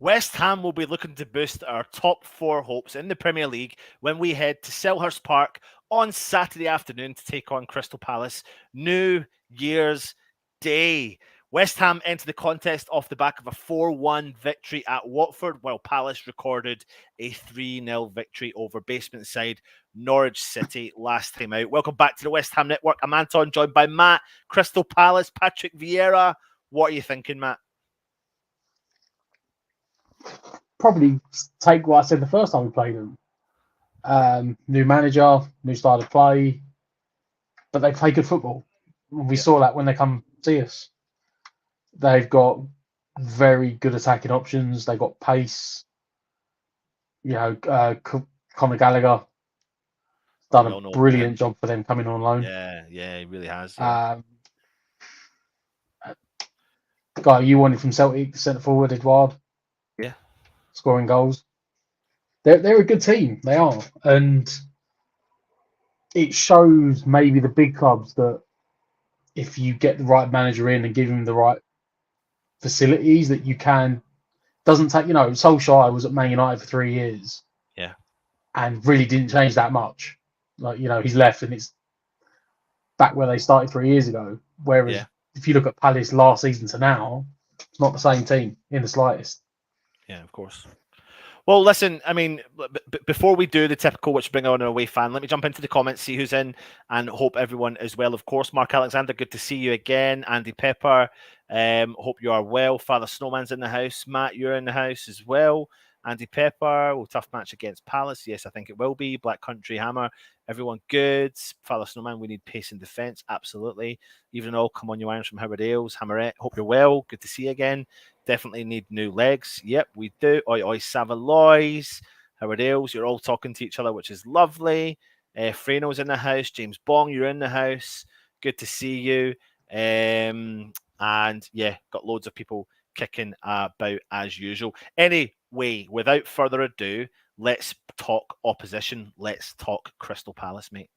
West Ham will be looking to boost our top four hopes in the Premier League when we head to Selhurst Park on Saturday afternoon to take on Crystal Palace New Year's Day. West Ham entered the contest off the back of a 4-1 victory at Watford, while Palace recorded a 3-0 victory over basement side Norwich City last time out. Welcome back to the West Ham Network. I'm Anton, joined by Matt. Crystal Palace, Patrick Vieira. What are you thinking, Matt? Probably take what I said the first time we played them. New manager, new style of play, but they play good football. We saw that when they come see us. They've got very good attacking options. They've got pace. Conor Gallagher done a brilliant job for them coming on loan. Yeah, he really has. The guy you wanted from Celtic, centre forward, Edouard. Yeah. Scoring goals. They're a good team. They are. And it shows maybe the big clubs that if you get the right manager in and give him the right facilities, that you can. Doesn't take, Solskjaer was at Man United for 3 years. Yeah. And really didn't change that much. He's left and it's back where they started 3 years ago. Whereas if you look at Palace last season to now, it's not the same team in the slightest. Yeah, of course. Well, listen, I mean, before we do the typical which bring on an away fan, let me jump into the comments, see who's in, and hope everyone is well. Of course, Mark Alexander, good to see you again. Andy Pepper, hope you are well. Father Snowman's in the house. Matt, you're in the house as well. Andy Pepper, tough match against Palace. Yes, I think it will be. Black Country Hammer, everyone good. Father Snowman, we need pace and defence. Absolutely. Even though, come on, you irons from Howard Ailes. Hammerette, hope you're well. Good to see you again. Definitely need new legs. Yep, we do. Oi, oi, Savalois. Howard Ailes, you're all talking to each other, which is lovely. Freno's in the house. James Bong, you're in the house. Good to see you. And yeah, got loads of people kicking about as usual. Anyway, without further ado, let's talk opposition. Let's talk Crystal Palace, mate.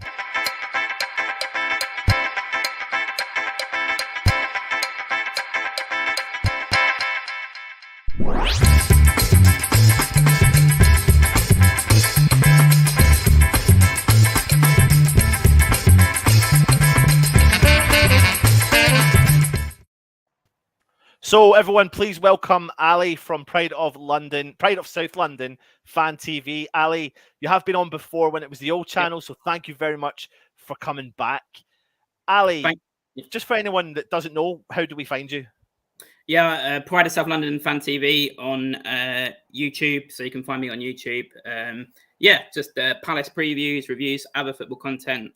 So everyone, please welcome Ali from Pride of South London Fan TV. Ali, you have been on before when it was the old channel, so thank you very much for coming back. Ali, just for anyone that doesn't know, how do we find you? Yeah, Pride of South London Fan TV on YouTube, so you can find me on YouTube. Just Palace previews, reviews, other football content,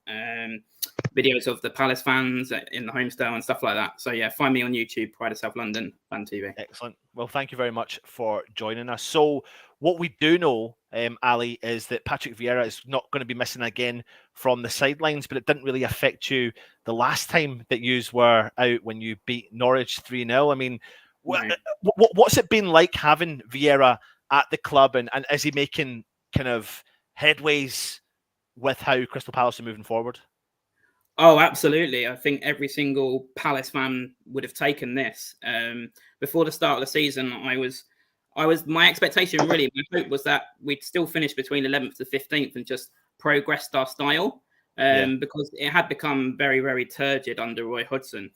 videos of the Palace fans in the homestyle and stuff like that. So yeah, find me on YouTube, Pride of South London Fan TV. Excellent. Well, thank you very much for joining us. So what we do know, Ali, is that Patrick Vieira is not going to be missing again from the sidelines, but it didn't really affect you the last time that you were out when you beat Norwich 3-0. I mean, what's it been like having Vieira at the club, and is he making kind of headways with how Crystal Palace are moving forward? Oh, absolutely. I think every single Palace fan would have taken this. Before the start of the season, my expectation, really, my hope was that we'd still finish between 11th to 15th and just progressed our style, because it had become very, very turgid under Roy Hodgson.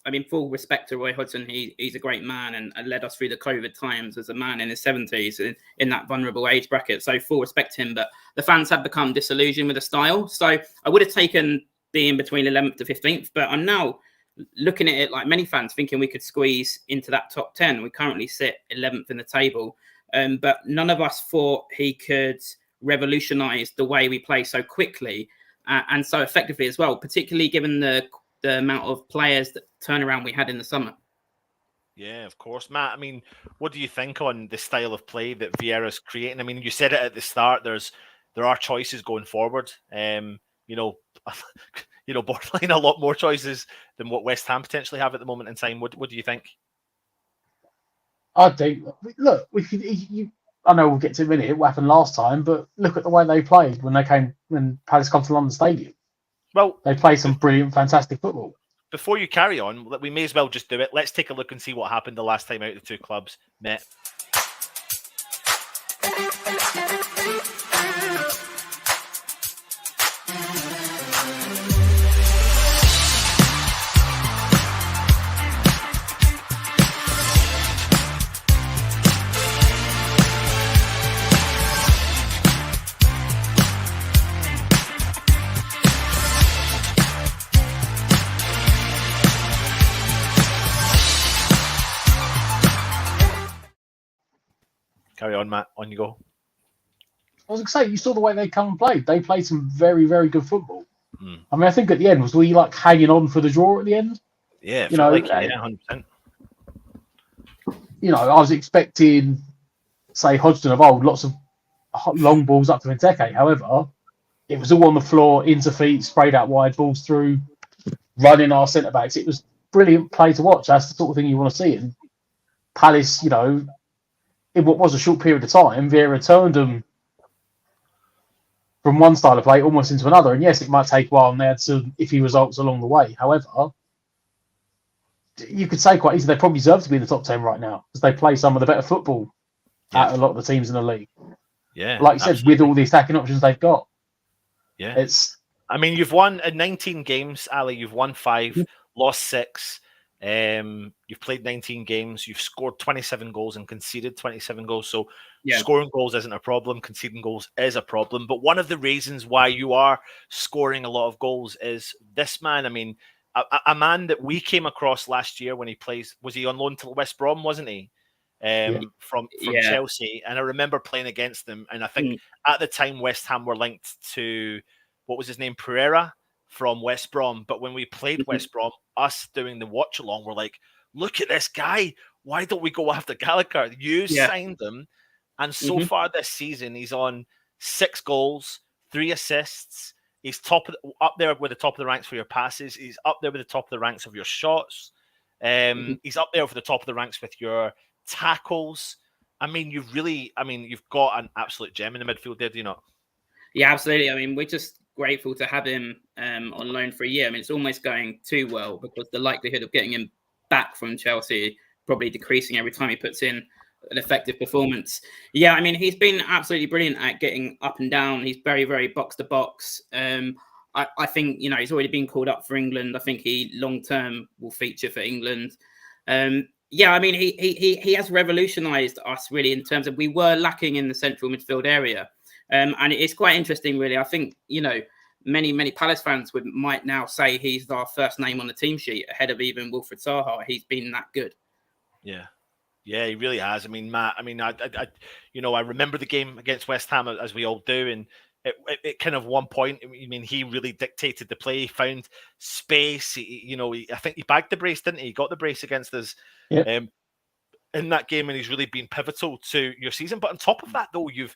I mean, full respect to Roy Hodgson, he's a great man and led us through the COVID times as a man in his 70s in that vulnerable age bracket. So full respect to him. But the fans have become disillusioned with the style. So I would have taken being between 11th to 15th, but I'm now looking at it like many fans, thinking we could squeeze into that top 10. We currently sit 11th in the table, but none of us thought he could revolutionise the way we play so quickly and so effectively as well, particularly given the amount of players that turnaround we had in the summer. Yeah, of course. Matt, I mean, what do you think on the style of play that Vieira's creating? I mean, you said it at the start, there are choices going forward. Borderline a lot more choices than what West Ham potentially have at the moment in time. What do you think? I think, look, I know we'll get to a minute what happened last time, but look at the way they played when Palace come to London Stadium. Well, they play some brilliant, fantastic football. before you carry on, we may as well just do it. Let's take a look and see what happened the last time out the two clubs met. Carry on, Matt. On you go. I was going to say, you saw the way they come and played. They played some very, very good football. I mean, I think at the end, was we like hanging on for the draw at the end? Yeah, you know, like, yeah, 100%. You know, I was expecting, say, Hodgson of old, lots of long balls up to Benteke. However, it was all on the floor, into feet, sprayed out wide, balls through, running our centre backs. It was brilliant play to watch. That's the sort of thing you want to see. And Palace, you know, in what was a short period of time, Vieira turned them from one style of play almost into another. And yes, it might take a while, and they had some iffy results along the way. However, you could say quite easily they probably deserve to be in the top 10 right now because they play some of the better football at a lot of the teams in the league. Yeah, like you said, with all the attacking options they've got. Yeah, I mean, you've won in 19 games, Ali. You've won 5, lost 6. You've played 19 games. You've scored 27 goals and conceded 27 goals. So scoring goals isn't a problem. Conceding goals is a problem. But one of the reasons why you are scoring a lot of goals is this man. I mean, a man that we came across last year when he plays, was he on loan to West Brom, wasn't he? From Chelsea. And I remember playing against them. And I think at the time, West Ham were linked to, what was his name? Pereira from West Brom. But when we played West Brom, us doing the watch along, we're like, look at this guy. Why don't we go after Gallagher? You signed him. And so far this season, he's on 6 goals, 3 assists. He's up there with the top of the ranks for your passes. He's up there with the top of the ranks of your shots. He's up there for the top of the ranks with your tackles. I mean, you've got an absolute gem in the midfield there, do you not? Yeah, absolutely. I mean, we're just grateful to have him on loan for a year. I mean, it's almost going too well because the likelihood of getting him back from Chelsea probably decreasing every time he puts in an effective performance. Yeah, I mean, he's been absolutely brilliant at getting up and down. He's very, very box to box. I think, you know, he's already been called up for England. I think he long-term will feature for England. Yeah, I mean, he has revolutionised us really in terms of we were lacking in the central midfield area. And it's quite interesting, really. I think, you know, many Palace fans might now say he's our first name on the team sheet ahead of even Wilfried Zaha. He's been that good. Yeah. Yeah, he really has. I mean, Matt, I remember the game against West Ham, as we all do, and it kind of one point, I mean, he really dictated the play. He found space. I think he bagged the brace, didn't he? He got the brace against us in that game, and he's really been pivotal to your season. But on top of that, though, you've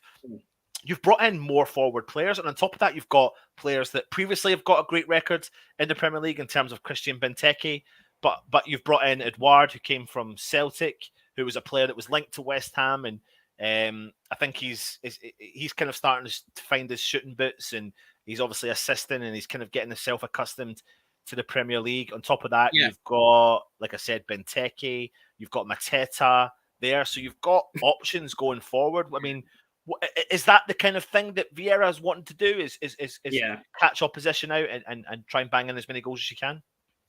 brought in more forward players, and on top of that, you've got players that previously have got a great record in the Premier League in terms of Christian Benteke, but you've brought in Edouard, who came from Celtic, who was a player that was linked to West Ham, and I think he's kind of starting to find his shooting boots, and he's obviously assisting, and he's kind of getting himself accustomed to the Premier League. On top of that, you've got, like I said, Benteke, you've got Mateta there, so you've got options going forward. I mean, is that the kind of thing that Vieira is wanting to do? Is catch opposition out and try and bang in as many goals as you can?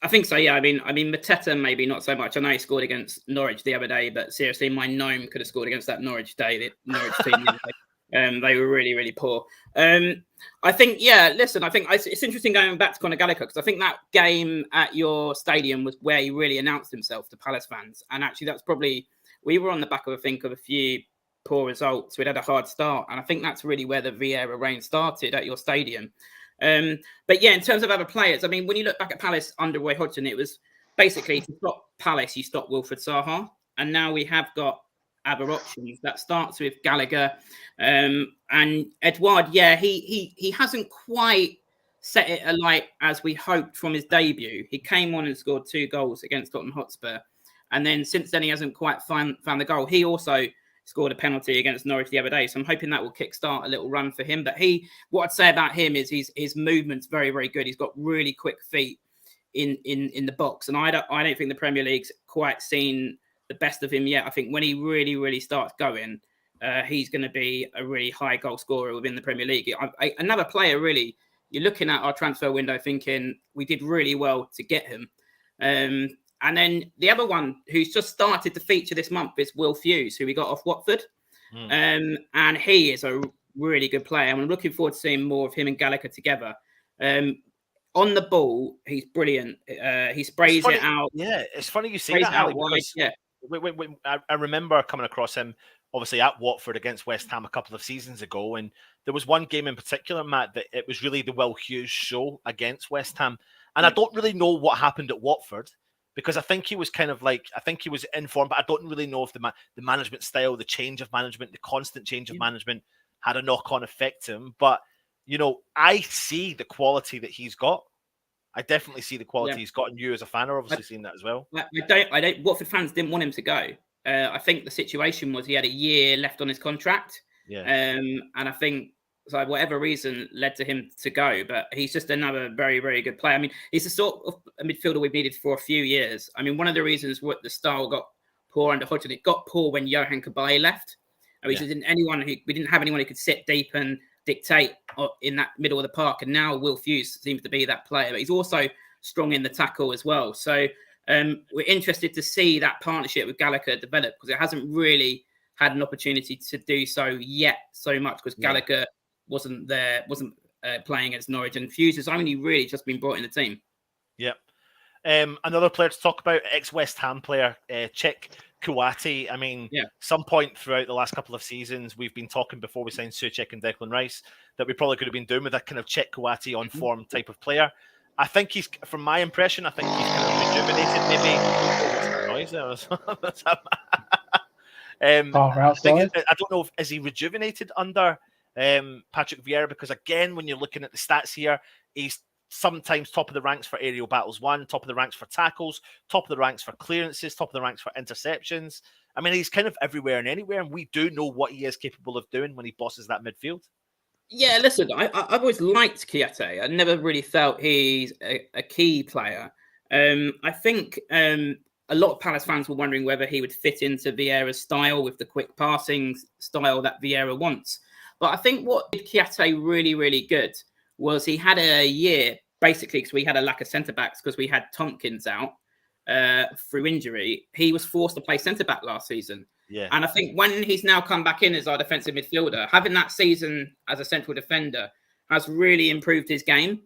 I think so, yeah. I mean, Mateta maybe not so much. I know he scored against Norwich the other day, but seriously, my gnome could have scored against that Norwich team. They were really, really poor. I think, listen, I think it's interesting going back to Conor Gallagher, because I think that game at your stadium was where he really announced himself to Palace fans. And actually, that's probably, we were on the back of a few poor results. We'd had a hard start. And I think that's really where the Vieira reign started, at your stadium. But yeah, in terms of other players, I mean, when you look back at Palace under Roy Hodgson, it was basically to stop Palace, you stop Wilfried Zaha. And now we have got other options. That starts with Gallagher. And Edouard, he hasn't quite set it alight as we hoped from his debut. He came on and scored 2 goals against Tottenham Hotspur. And then since then, he hasn't quite found the goal. He also scored a penalty against Norwich the other day. So I'm hoping that will kickstart a little run for him. But what I'd say about him is his movement's very, very good. He's got really quick feet. in the box. And I don't think the Premier League's quite seen the best of him yet. I think when he really starts going, he's going to be a really high goal scorer within the Premier League. Another player, really, you're looking at our transfer window thinking we did really well to get him. And then the other one who's just started to feature this month is Will Hughes, who we got off Watford. And he is a really good player. And I'm looking forward to seeing more of him and Gallagher together. On the ball, he's brilliant. He sprays it out. Yeah, it's funny you say that, Ali, because I remember coming across him, obviously, at Watford against West Ham a couple of seasons ago. And there was one game in particular, Matt, that it was really the Will Hughes show against West Ham. And I don't really know what happened at Watford, because I think he was kind of like, I think he was in form, but I don't really know if the management style, the change of management, the constant change of management had a knock-on effect to him. But, you know, I see the quality that he's got. I definitely see the quality he's got, and you as a fan are obviously seeing that as well. I don't. Watford fans didn't want him to go. I think the situation was he had a year left on his contract. And I think, so whatever reason led to him to go, but he's just another very good player. I mean, he's the sort of a midfielder we've needed for a few years. I mean, one of the reasons what the style got poor under Hodgson, it got poor when Johan Cabaye left. We didn't have anyone who could sit deep and dictate in that middle of the park. And now Will Hughes seems to be that player, but he's also strong in the tackle as well. So we're interested to see that partnership with Gallagher develop, because it hasn't really had an opportunity to do so yet so much, because Gallagher wasn't playing against Norwich, and Hughes has only really just been brought in the team. Yep. Another player to talk about, ex-West Ham player, Czech Kouyaté. I mean, some point throughout the last couple of seasons, we've been talking before we signed Souček and Declan Rice that we probably could have been doing with a kind of Czech Kouyaté on form type of player. I think he's, from my impression, I think he's kind of rejuvenated maybe. What's that noise there? I don't know, is he rejuvenated under Patrick Vieira? Because again, when you're looking at the stats here, he's sometimes top of the ranks for aerial battles won, top of the ranks for tackles, top of the ranks for clearances, top of the ranks for interceptions. I mean, he's kind of everywhere and anywhere, and we do know what he is capable of doing when he bosses that midfield. Yeah, listen, I've always liked Kouyaté. I never really felt he's a key player. I think a lot of Palace fans were wondering whether he would fit into Vieira's style with the quick passing style that Vieira wants. But I think what did Kouyaté really good was he had a year, basically, because we had a lack of centre-backs, because we had Tompkins out through injury. He was forced to play centre-back last season. Yeah. And I think when he's now come back in as our defensive midfielder, having that season as a central defender has really improved his game.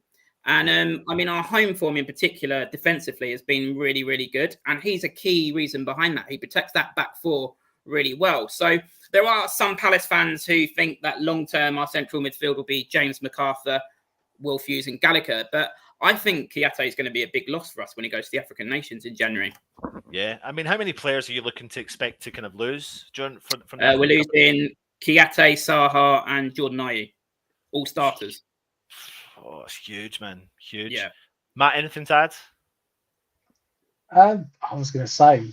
And I mean, our home form in particular, defensively, has been really good. And he's a key reason behind that. He protects that back four really well. So there are some Palace fans who think that long-term our central midfield will be James McArthur, Will Hughes and Gallagher. But I think Kouyaté is going to be a big loss for us when he goes to the African nations in January. Yeah. I mean, how many players are you looking to expect to kind of lose? From we're losing Kouyaté, Saha and Jordan Ayew. All starters. Oh, it's huge, man. Huge. Yeah. Matt, anything to add? I was going to say,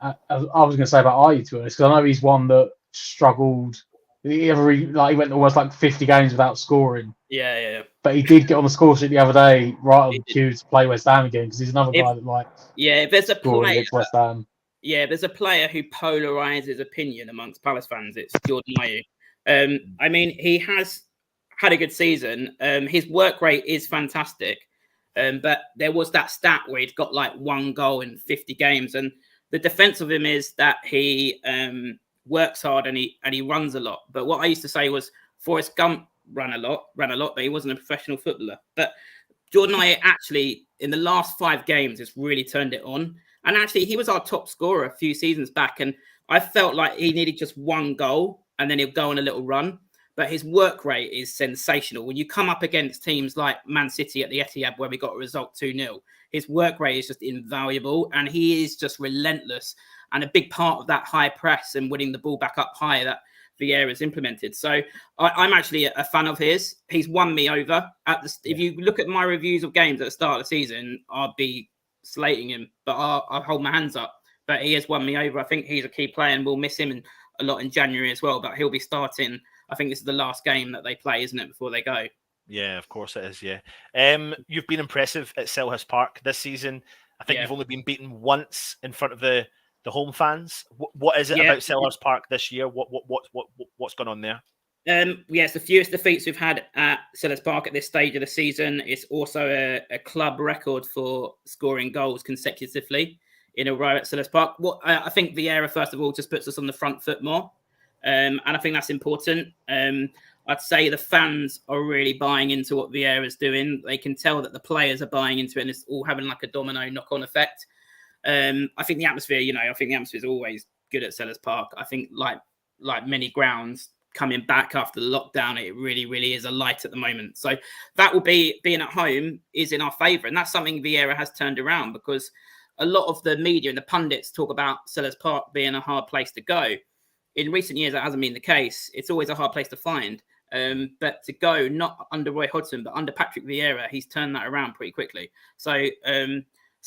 I was going to say about Ayew, to be honest, because I know he's one that struggled. He went almost like 50 games without scoring. Yeah. But he did get on the score sheet the other day, right on cue to play West Ham again, because he's another guy that likes. Yeah, if there's a player, West Ham. Yeah, there's a player who polarizes opinion amongst Palace fans. It's Jordan Ayew. I mean, he has had a good season. His work rate is fantastic. But there was that stat where he'd got like 1 goal in 50 games. And the defense of him is that he works hard and he runs a lot. But what I used to say was Forrest Gump ran a lot, but he wasn't a professional footballer. But Jordan Ayew actually, in the last 5 games, has really turned it on. And actually, he was our top scorer a few seasons back. And I felt like he needed just 1 goal and then he'll go on a little run. But his work rate is sensational. When you come up against teams like Man City at the Etihad, where we got a result 2-0, his work rate is just invaluable. And he is just relentless. And a big part of that high press and winning the ball back up high that Vieira has implemented. So I'm actually a fan of his. He's won me over. If you look at my reviews of games at the start of the season, I'd be slating him, but I'll hold my hands up. But he has won me over. I think he's a key player and we'll miss him a lot in January as well. But he'll be starting. I think this is the last game that they play, isn't it, before they go? Yeah, of course it is. Yeah. You've been impressive at Selhurst Park this season. I think you've only been beaten once in front of the home fans. What is it about Selhurst Park this year? What's going on there? It's the fewest defeats we've had at Selhurst Park at this stage of the season. It's also a club record for scoring goals consecutively in a row at Selhurst Park. What I think Vieira, first of all, just puts us on the front foot more, and I think that's important. I'd say the fans are really buying into what Vieira's doing. They can tell that the players are buying into it, and it's all having like a domino knock-on effect. I think the atmosphere, is always good at Selhurst Park. I think like many grounds coming back after the lockdown, it really, really is a light at the moment. So that will be being at home is in our favour. And that's something Vieira has turned around, because a lot of the media and the pundits talk about Selhurst Park being a hard place to go. In recent years, that hasn't been the case. It's always a hard place to find. But to go, not under Roy Hodgson, but under Patrick Vieira, he's turned that around pretty quickly. So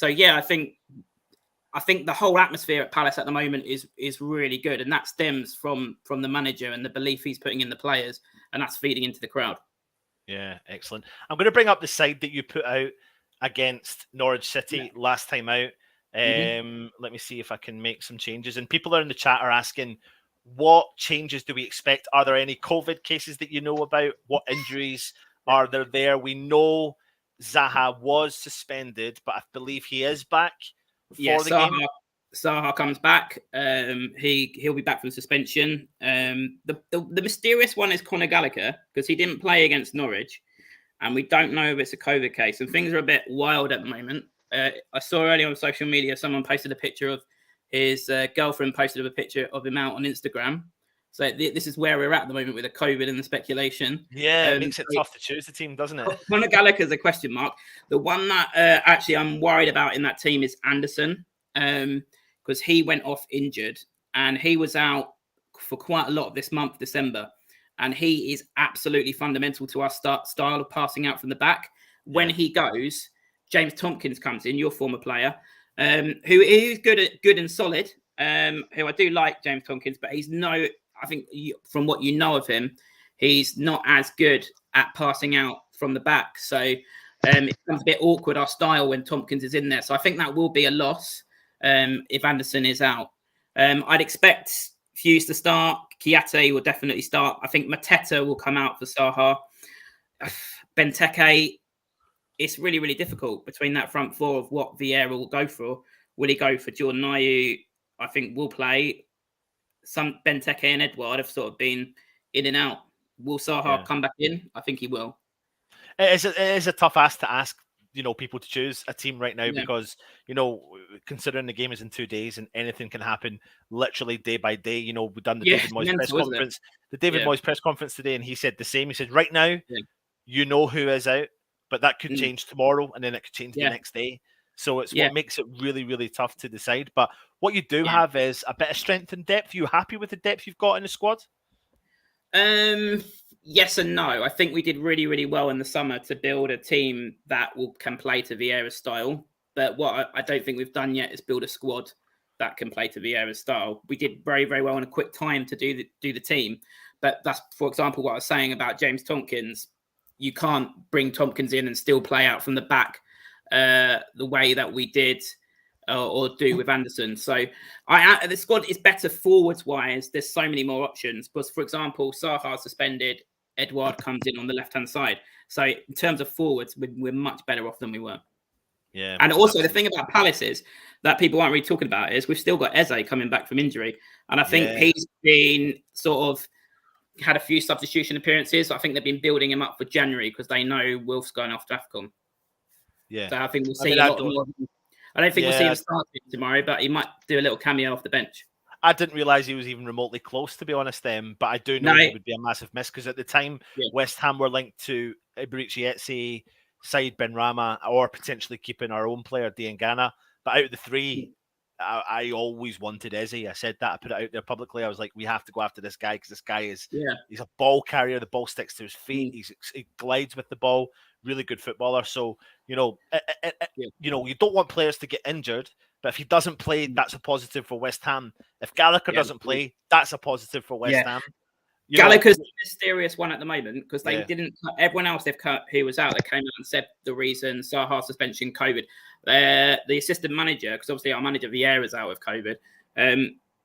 yeah, I think the whole atmosphere at Palace at the moment is really good, and that stems from the manager and the belief he's putting in the players, and that's feeding into the crowd. Yeah, excellent. I'm going to bring up the side that you put out against Norwich City last time out. Let me see if I can make some changes. And people are in the chat are asking, what changes do we expect? Are there any COVID cases that you know about? What injuries are there? We know Zaha was suspended, but I believe he is back. Zaha comes back. He'll be back from suspension. The mysterious one is Conor Gallagher, because he didn't play against Norwich, and we don't know if it's a COVID case. And things are a bit wild at the moment. I saw earlier on social media someone posted a picture of his girlfriend posted a picture of him out on Instagram. So this is where we're at the moment with the COVID and the speculation. Yeah, it makes it tough to choose the team, doesn't it? Conor Gallagher's a question mark. The one that actually I'm worried about in that team is Anderson, because he went off injured and he was out for quite a lot of this month, December. And he is absolutely fundamental to our style of passing out from the back. When he goes, James Tompkins comes in, your former player, who is good and solid, who I do like, James Tompkins, but I think from what you know of him, he's not as good at passing out from the back. So it becomes a bit awkward, our style, when Tompkins is in there. So I think that will be a loss if Anderson is out. I'd expect Hughes to start. Kiate will definitely start. I think Mateta will come out for Zaha. Benteke, it's really, really difficult between that front four of what Vieira will go for. Will he go for Jordan Ayew? I think will play. Some Benteke and Edouard have sort of been in and out. Will Zaha come back in? I think he will. It is a tough ask to ask, people to choose a team right now because, considering the game is in 2 days and anything can happen literally day by day. We've done the David Moyes press conference. The David Moyes press conference today, and he said the same. He said, right now, who is out, but that could change tomorrow, and then it could change the next day. So it's what makes it really, really tough to decide. But what you do have is a bit of strength and depth. Are you happy with the depth you've got in the squad? Yes and no. I think we did really, really well in the summer to build a team that can play to Vieira's style. But what I don't think we've done yet is build a squad that can play to Vieira's style. We did very, very well in a quick time to do the team. But that's, for example, what I was saying about James Tompkins. You can't bring Tompkins in and still play out from the back the way that we did or do with Anderson. So the squad is better forwards-wise. There's so many more options. Because, for example, Zaha suspended. Edouard comes in on the left-hand side. So in terms of forwards, we're much better off than we were. Yeah. And also the thing about Palace is that people aren't really talking about is we've still got Eze coming back from injury. And I think he's been sort of had a few substitution appearances. I think they've been building him up for January because they know Wolf's going off to AFCON. Yeah. So I think we'll see a lot more. I don't think we'll see him start tomorrow, but he might do a little cameo off the bench. I didn't realise he was even remotely close, to be honest, but I do know he would be a massive miss because at the time, West Ham were linked to Ibrici Eze, Said Benrahma, or potentially keeping our own player, Diangana. But out of the three, I always wanted Eze. I said that. I put it out there publicly. I was like, we have to go after this guy because this guy he's a ball carrier. The ball sticks to his feet. He glides with the ball. Really good footballer. So, you don't want players to get injured. But if he doesn't play, that's a positive for West Ham. If Gallagher doesn't play, that's a positive for West Ham. Gallagher's the mysterious one at the moment because they Yeah. didn't. Everyone else they've cut who was out, they came out and said the reason: Zaha suspension, COVID. The assistant manager, because obviously our manager Vieira's out with COVID.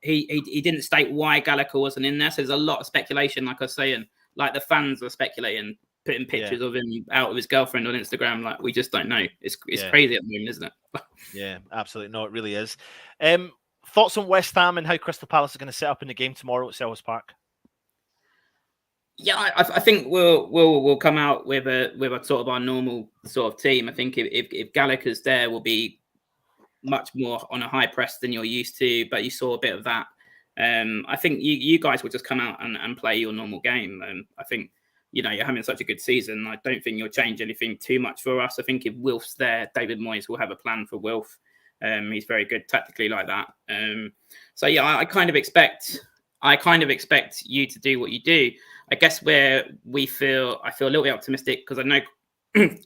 He didn't state why Gallagher wasn't in there. So there's a lot of speculation, like I was saying, like the fans are speculating, putting pictures of him out with his girlfriend on Instagram. Like we just don't know. It's crazy at the moment, isn't it? Yeah, absolutely. No, it really is. Thoughts on West Ham and how Crystal Palace are going to set up in the game tomorrow at Selhurst Park? Yeah, I think we'll come out with a sort of our normal sort of team. I think if Gallagher's there, we'll be much more on a high press than you're used to. But you saw a bit of that. I think you guys will just come out and play your normal game. I think you're having such a good season. I don't think you'll change anything too much for us. I think if Wilf's there, David Moyes will have a plan for Wilf. He's very good tactically like that. So yeah, I kind of expect you to do what you do. I guess where I feel a little bit optimistic because I know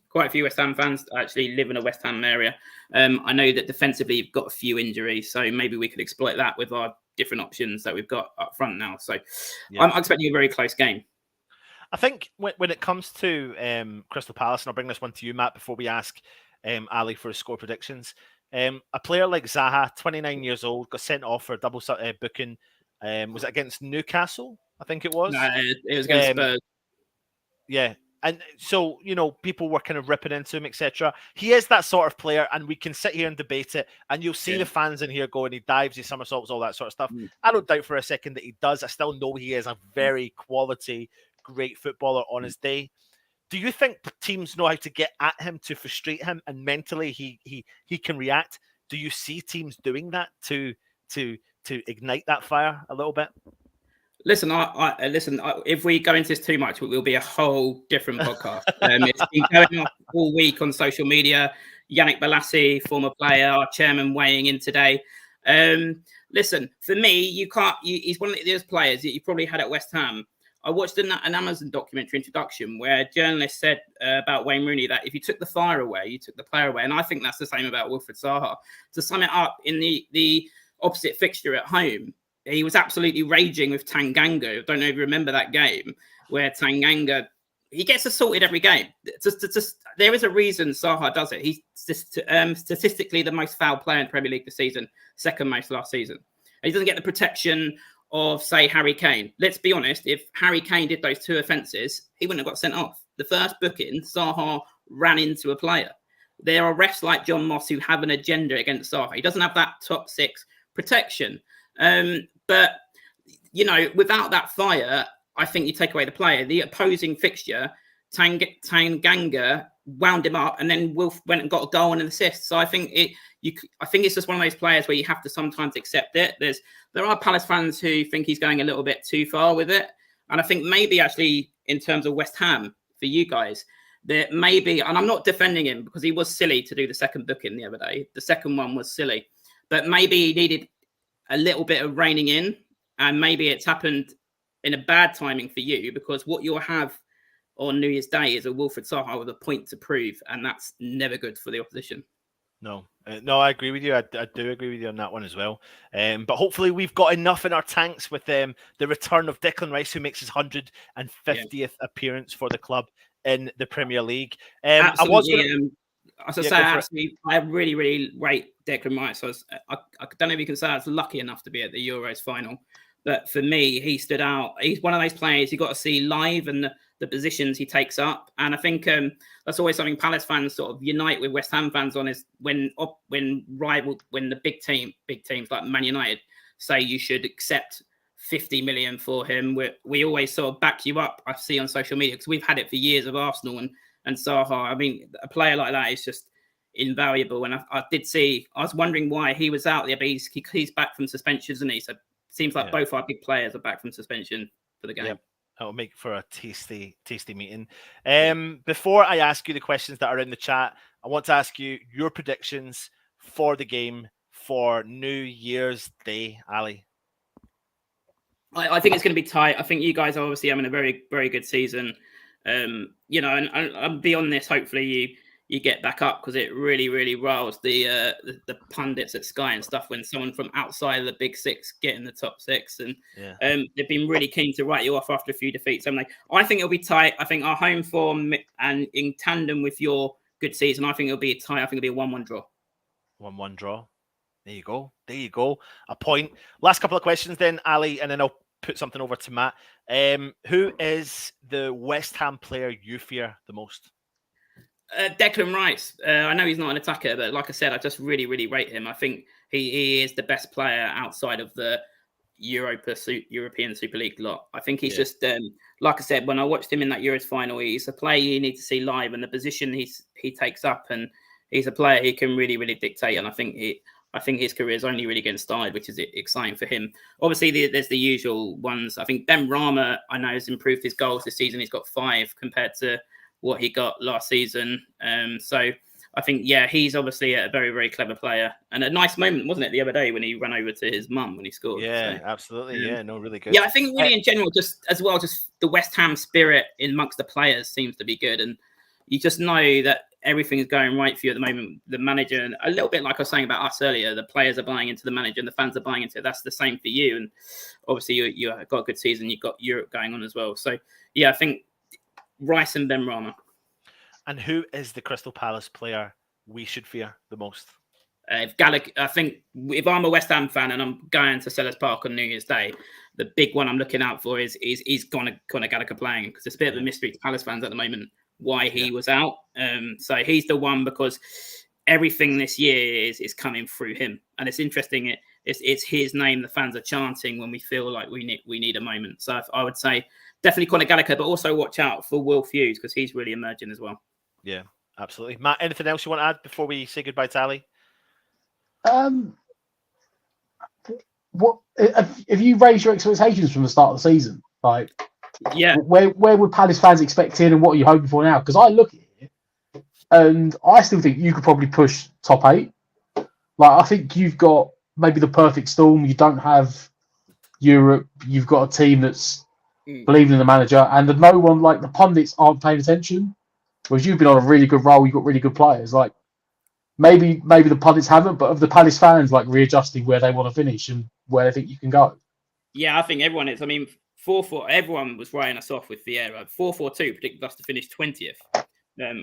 quite a few West Ham fans actually live in a West Ham area. I know that defensively you've got a few injuries, so maybe we could exploit that with our different options that we've got up front now. So I'm expecting a very close game. I think when it comes to Crystal Palace, and I'll bring this one to you, Matt, before we ask Ali for his score predictions. A player like Zaha, 29 years old, got sent off for a double booking. Was it against Newcastle? I think it was. No, it was against Spurs. Yeah. And so, people were kind of ripping into him, etc. He is that sort of player, and we can sit here and debate it, and you'll see the fans in here going, he dives, he somersaults, all that sort of stuff. I don't doubt for a second that he does. I still know he is a very quality, great footballer on his day. Do you think teams know how to get at him to frustrate him, and mentally he can react? Do you see teams doing that to ignite that fire a little bit? Listen, if we go into this too much, it will be a whole different podcast. It's been going on all week on social media. Yannick Bolasie, former player, our chairman, weighing in today. Listen, for me, he's one of those players that you probably had at West Ham. I watched an Amazon documentary introduction where journalists said about Wayne Rooney that if you took the fire away, you took the player away. And I think that's the same about Wilfried Zaha. To sum it up, in the opposite fixture at home, he was absolutely raging with Tanganga. I don't know if you remember that game where Tanganga, he gets assaulted every game. There is a reason Zaha does it. He's statistically the most foul player in the Premier League this season, second most last season. And he doesn't get the protection of, say, Harry Kane. Let's be honest, if Harry Kane did those two offences, he wouldn't have got sent off. The first booking, Zaha ran into a player. There are refs like John Moss who have an agenda against Zaha. He doesn't have that top six protection. But, without that fire, I think you take away the player. The opposing fixture, Tanganga wound him up, and then Wilf went and got a goal and an assist. So I think it's just one of those players where you have to sometimes accept it. There are Palace fans who think he's going a little bit too far with it. And I think maybe actually in terms of West Ham, for you guys, that maybe, and I'm not defending him because he was silly to do the second booking the other day. The second one was silly. But maybe he needed a little bit of reining in, and maybe it's happened in a bad timing for you because what you'll have on New Year's Day is a Wilfried Zaha with a point to prove, and that's never good for the opposition. No, I agree with you. I do agree with you on that one as well. But hopefully we've got enough in our tanks with the return of Declan Rice, who makes his 150th appearance for the club in the Premier League. Absolutely. I really, really rate Declan Rice. I don't know if you can say I was lucky enough to be at the Euros final, but for me, he stood out. He's one of those players you got to see live and the positions he takes up. And I think that's always something Palace fans sort of unite with West Ham fans on is when the big teams like Man United say you should accept 50 million for him. We always sort of back you up, I see on social media, because we've had it for years of Arsenal and Zaha. I mean, a player like that is just invaluable. And I was wondering why he was out there, but he's back from suspension, isn't he? So it seems like both our big players are back from suspension for the game. Yep. It'll make for a tasty meeting. Before I ask you the questions that are in the chat, I want to ask you your predictions for the game for New Year's Day, Ali. I think it's going to be tight. I think you guys are obviously having a very, very good season. And beyond this, hopefully you get back up, because it really, really riles the pundits at Sky and stuff when someone from outside of the big six get in the top six, and they've been really keen to write you off after a few defeats. I think it'll be tight. I think our home form and in tandem with your good season, I think it'll be a tie. I think it'll be a 1-1 draw. 1-1 draw. There you go. There you go. A point. Last couple of questions then, Ali, and then I'll put something over to Matt. Who is the West Ham player you fear the most? Declan Rice. I know he's not an attacker, but like I said, I just really, really rate him. I think he is the best player outside of the European Super League lot. I think he's just, like I said, when I watched him in that Euros final, he's a player you need to see live, and the position he takes up, and he's a player he can really, really dictate. And I think his career is only really getting started, which is exciting for him. Obviously, there's the usual ones. I think Ben Rama, I know, has improved his goals this season. He's got 5 compared to what he got last season. So I think, he's obviously a very, very clever player. And a nice moment, wasn't it, the other day when he ran over to his mum when he scored? Yeah, so, absolutely. Really good. Yeah, I think really in general, just the West Ham spirit amongst the players seems to be good. And you just know that everything is going right for you at the moment. The manager, a little bit like I was saying about us earlier, the players are buying into the manager and the fans are buying into it. That's the same for you. And obviously you got a good season. You've got Europe going on as well. So, I think Rice and Ben Rama. And who is the Crystal Palace player we should fear the most? I think if I'm a West Ham fan and I'm going to Sellers Park on New Year's Day, the big one I'm looking out for is Conor Gallagher playing, because it's a bit of a mystery to Palace fans at the moment why he was out. So he's the one, because everything this year is coming through him, and it's interesting. It's his name the fans are chanting when we feel like we need a moment. So I would say definitely Conor Gallagher, but also watch out for Will Hughes, because he's really emerging as well. Yeah, absolutely. Matt, anything else you want to add before we say goodbye to Ali? What if you raise your expectations from the start of the season? Like, where would Palace fans expect in, and what are you hoping for now? Because I look at it, and I still think you could probably push top 8. Like, I think you've got maybe the perfect storm. You don't have Europe. You've got a team that's believing in the manager, and no one, like the pundits, aren't paying attention. Whereas you've been on a really good roll. You've got really good players. Like, maybe the pundits haven't, but of the Palace fans, like, readjusting where they want to finish and where they think you can go. Yeah, I think everyone is. I mean, 4-4. Everyone was writing us off with Vieira. 4-4-2 predicted us to finish 20th,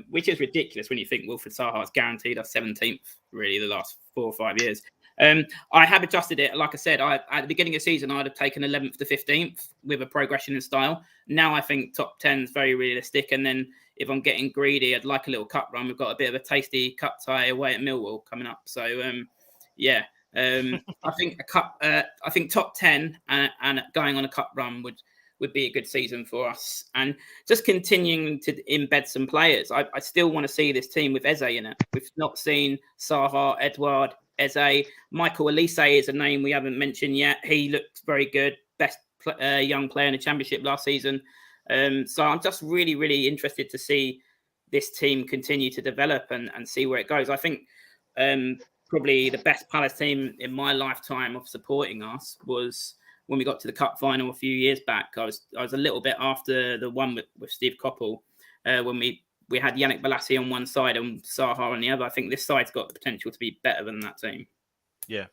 which is ridiculous when you think Wilfred Zaha's guaranteed us 17th. Really, the last 4 or 5 years. I have adjusted it. Like I said, at the beginning of the season, I'd have taken 11th to 15th with a progression in style. Now I think top 10 is very realistic. And then if I'm getting greedy, I'd like a little cup run. We've got a bit of a tasty cup tie away at Millwall coming up. So, I think I think top 10 and going on a cup run would be a good season for us. And just continuing to embed some players. I still want to see this team with Eze in it. We've not seen Zaha, Edouard, Eze. Michael Elise is a name we haven't mentioned yet. He looks very good. Best young player in the Championship last season. So I'm just really, really interested to see this team continue to develop and see where it goes. I think probably the best Palace team in my lifetime of supporting us was when we got to the cup final a few years back. I was a little bit after the one with Steve Coppell when we had Yannick Bolasie on one side and Zaha on the other. I think this side's got the potential to be better than that team. Yeah,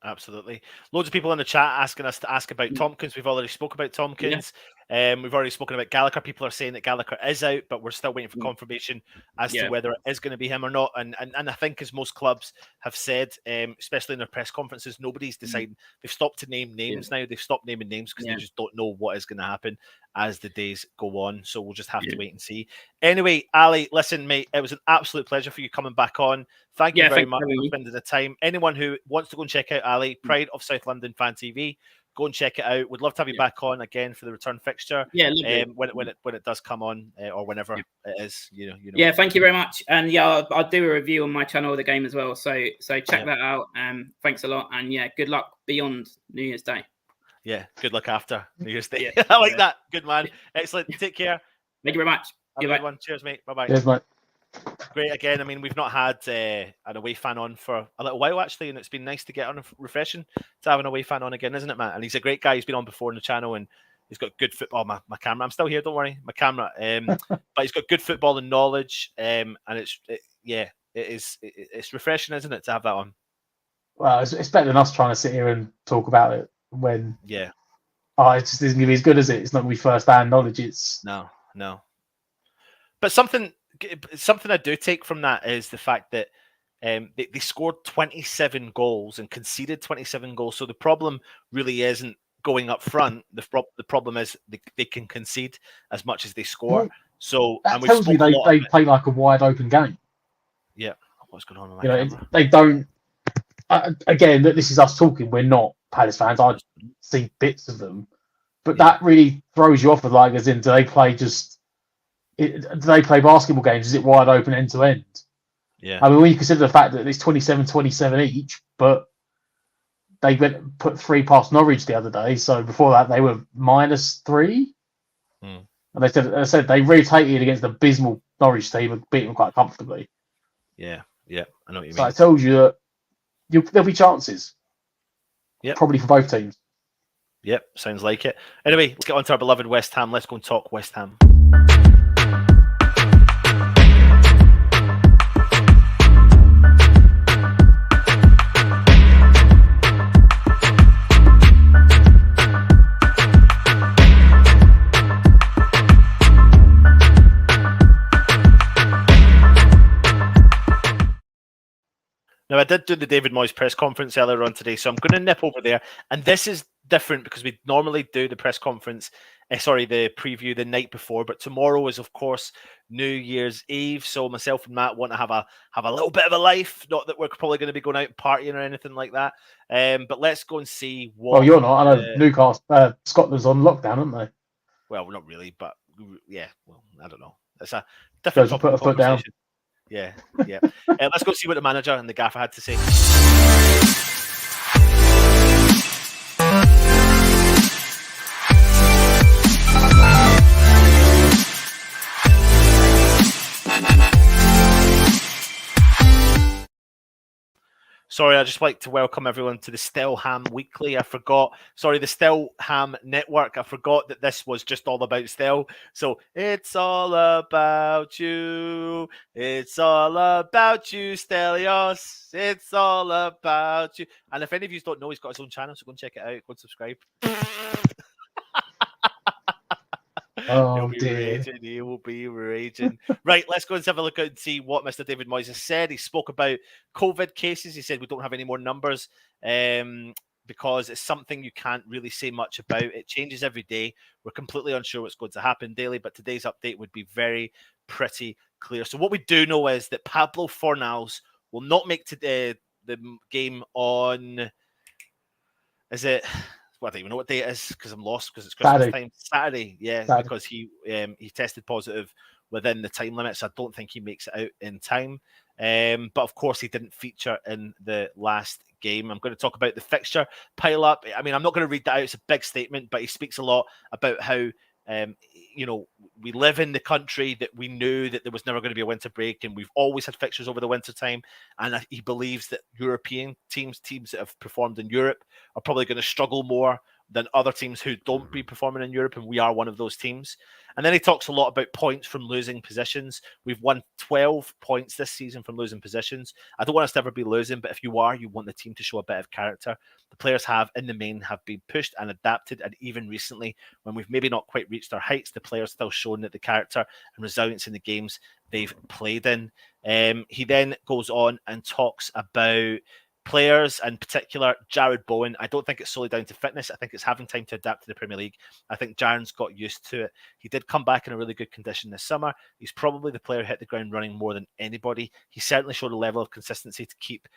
absolutely. Loads of people in the chat asking us to ask about Tompkins. We've already spoke about Tompkins. We've already spoken about Gallagher. People are saying that Gallagher is out, but we're still waiting for confirmation as to whether it is going to be him or not. And I think, as most clubs have said, especially in their press conferences, nobody's deciding. They've stopped to name names now. They've stopped naming names because they just don't know what is going to happen as the days go on. So we'll just have to wait and see. Anyway, Ali, listen, mate, it was an absolute pleasure for you coming back on. Thank you very much for spending the time. Anyone who wants to go and check out Ali, Pride of South London Fan TV, go and check it out. We'd love to have you back on again for the return fixture. When it does come on or whenever it is. You know. Yeah, thank you very much. And I'll do a review on my channel of the game as well. So check that out. Thanks a lot. And good luck beyond New Year's Day. Yeah, good luck after New Year's Day. I like that. Good man. Excellent. Take care. Thank you very much. Have a good one. Cheers, mate. Bye-bye. Cheers, mate. Great again. I mean, we've not had an away fan on for a little while, actually, and it's been nice to get on refreshing to have an away fan on again, isn't it, Matt? And he's a great guy. He's been on before on the channel, and he's got good football. My camera. I'm still here. Don't worry. My camera. But he's got good football and knowledge. And yeah, it's refreshing, isn't it, to have that on? Well, it's better than us trying to sit here and talk about it when Yeah. it just isn't going to be as good as it. It's not going to be first-hand knowledge. It's No. But something I do take from that is the fact that they scored 27 goals and conceded 27 goals. So the problem really isn't going up front. The problem is they can concede as much as they score. Well, So that and we tells me spoke a lot they about, play like a wide-open game. yeah. What's going on with my You know, camera? they don't. Again, this is us talking. We're not Palace fans. I see bits of them, but that really throws you off. With like, as in, do they play do they play basketball games? Is it wide open end to end? Yeah. I mean, when you consider the fact that it's 27-27 each, but they put 3 past Norwich the other day. So before that, they were -3. And they said they rotated against the abysmal Norwich team and beat them quite comfortably. Yeah. I know what you So mean. it tells you that there'll be chances. Yep. Probably for both teams. Yep, sounds like it. Anyway, let's get on to our beloved West Ham. Let's go and talk West Ham. Now, I did do the David Moyes press conference earlier on today, so I'm going to nip over there. And this is different because we normally do the press conference, the preview the night before. But tomorrow is, of course, New Year's Eve. So myself and Matt want to have a little bit of a life. Not that we're probably going to be going out and partying or anything like that. But let's go and see what. Well, you're not. I know Newcastle, Scotland's on lockdown, aren't they? Well, not really, but yeah. Well, I don't know. It's a different topic of conversation. Yeah. Let's go see what the manager and the gaffer had to say. Sorry, I'd just like to welcome everyone to the Still Ham Weekly. The Still Ham Network. I forgot that this was just all about Still. So it's all about you. It's all about you, Stelios. It's all about you. And if any of you don't know, he's got his own channel, so go and check it out. Go and subscribe. Oh, dear. He will be raging. Right, let's go and have a look at and see what Mr. David Moyes has said. He spoke about COVID cases. He said we don't have any more numbers because it's something you can't really say much about. It changes every day. We're completely unsure what's going to happen daily, but today's update would be pretty clear. So what we do know is that Pablo Fornals will not make today the game on... Is it... I don't even know what day it is because I'm lost because it's Christmas time. Saturday, because he tested positive within the time limit, so I don't think he makes it out in time. But of course, he didn't feature in the last game. I'm going to talk about the fixture pile up. I mean, I'm not going to read that out. It's a big statement, but he speaks a lot about how we live in the country that we knew that there was never going to be a winter break, and we've always had fixtures over the winter time. And he believes that European teams that have performed in Europe are probably going to struggle more than other teams who don't be performing in Europe, and we are one of those teams. And then he talks a lot about points from losing positions. We've won 12 points this season from losing positions. I don't want us to ever be losing, but if you want the team to show a bit of character. The players have, in the main, have been pushed and adapted, and even recently, when we've maybe not quite reached our heights, the players still shown that the character and resilience in the games they've played in. He then goes on and talks about players, in particular Jared Bowen. I don't think it's solely down to fitness. I think it's having time to adapt to the Premier League. I think Jaren's got used to it. He did come back in a really good condition this summer. He's probably the player who hit the ground running more than anybody. He certainly showed a level of consistency to keep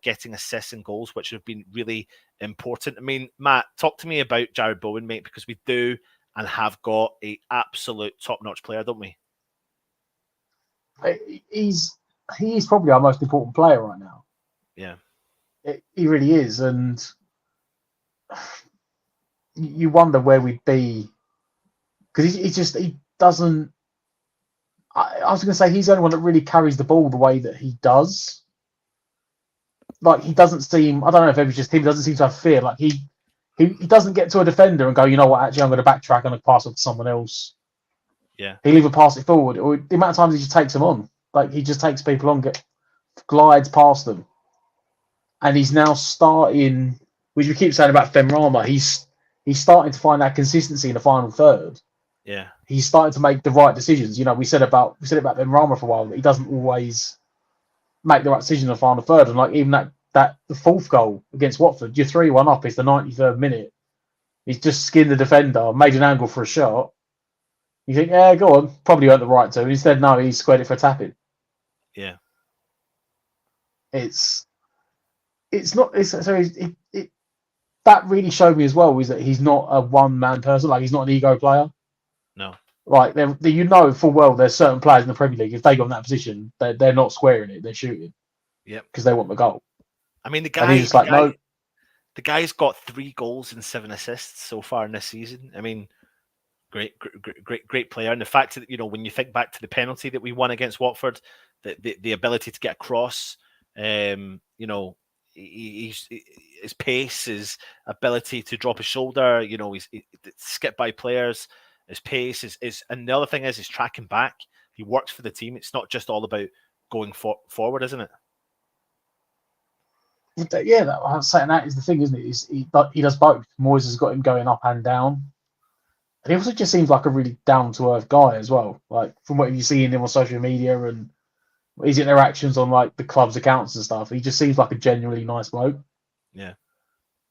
getting assists and goals, which have been really important. I mean, Matt, talk to me about Jared Bowen, mate, because we do and have got an absolute top-notch player, don't we? He is probably our most important player right now. Yeah. He really is, and you wonder where we'd be because he doesn't. I was going to say he's the only one that really carries the ball the way that he does. Like he doesn't seem. I don't know if it was just him. He doesn't seem to have fear. Like he doesn't get to a defender and go, you know what? Actually, I'm going to backtrack and pass it to someone else. Yeah. He'll either pass it forward or the amount of times he just takes him on. Like he just takes people on, glides past them, and he's now starting. Which we keep saying about Benrahma, he's starting to find that consistency in the final third. Yeah, he's starting to make the right decisions. You know, we said about Benrahma for a while that he doesn't always make the right decision in the final third, and like even that the fourth goal against Watford, you're 3-1 up. It's the 93rd minute. He's just skinned the defender, made an angle for a shot. You think, yeah, go on, probably earned the right to. Instead, no, he squared it for a tap-in. yeah. It's not. That really showed me as well is that he's not a one-man person. Like he's not an ego player. No. Like you know full well there's certain players in the Premier League, if they got in that position, they're not squaring it, they're shooting. Yep. Because they want the goal. I mean, and he's just like, no. The guy's got 3 goals and 7 assists so far in this season. I mean, great player. And the fact that, you know, when you think back to the penalty that we won against Watford, the ability to get across, you know, his pace, his ability to drop his shoulder, you know, he's skip by players, his pace is, and the other thing is tracking back. He works for the team. It's not just all about going forward, isn't it? Yeah, I'm saying that is the thing, isn't it? He does both. Moyes has got him going up and down. And he also just seems like a really down-to-earth guy as well. Like, from what you see in him on social media and his interactions on, like, the club's accounts and stuff, he just seems like a genuinely nice bloke. Yeah.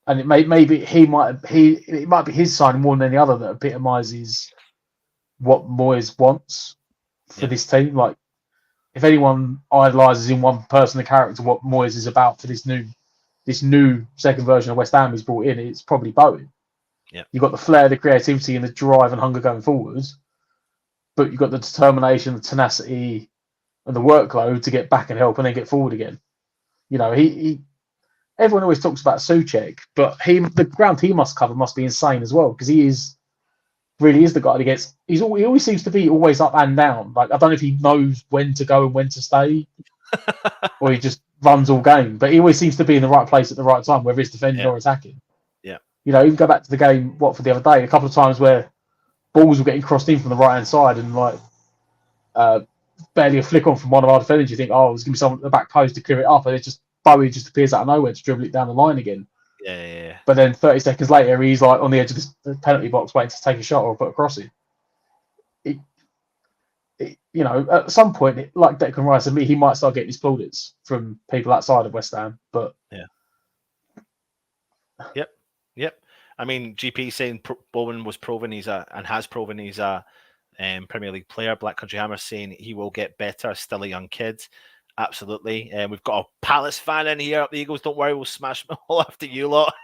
And it might be his sign more than any other that epitomises what Moyes wants for this team. Like, if anyone idolises in one person the character what Moyes is about for this new second version of West Ham he's brought in, it's probably Bowen. Yeah. You've got the flair, the creativity, and the drive and hunger going forwards, but you've got the determination, the tenacity, and the workload to get back and help and then get forward again. You know, everyone always talks about Souček, but the ground he must cover must be insane as well, because he really is the guy that gets. He always seems to be always up and down. Like, I don't know if he knows when to go and when to stay, or he just runs all game. But he always seems to be in the right place at the right time, whether it's defending or attacking. Yeah. You know, even go back to the game for the other day, a couple of times where balls were getting crossed in from the right hand side and like barely a flick on from one of our defenders. You think, oh, there's gonna be someone at the back post to clear it up, and it just Bowie just appears out of nowhere to dribble it down the line again. Yeah. But then 30 seconds later, he's like on the edge of the penalty box waiting to take a shot or put a cross in. You know, at some point, like Declan Rice and me, he might start getting his plaudits from people outside of West Ham. But Yep. I mean, GP saying Bowen was proven has proven he's a Premier League player. Black Country Hammer saying he will get better, still a young kid. Absolutely. And we've got a Palace fan in here. Up the Eagles, don't worry, we'll smash them all after you lot.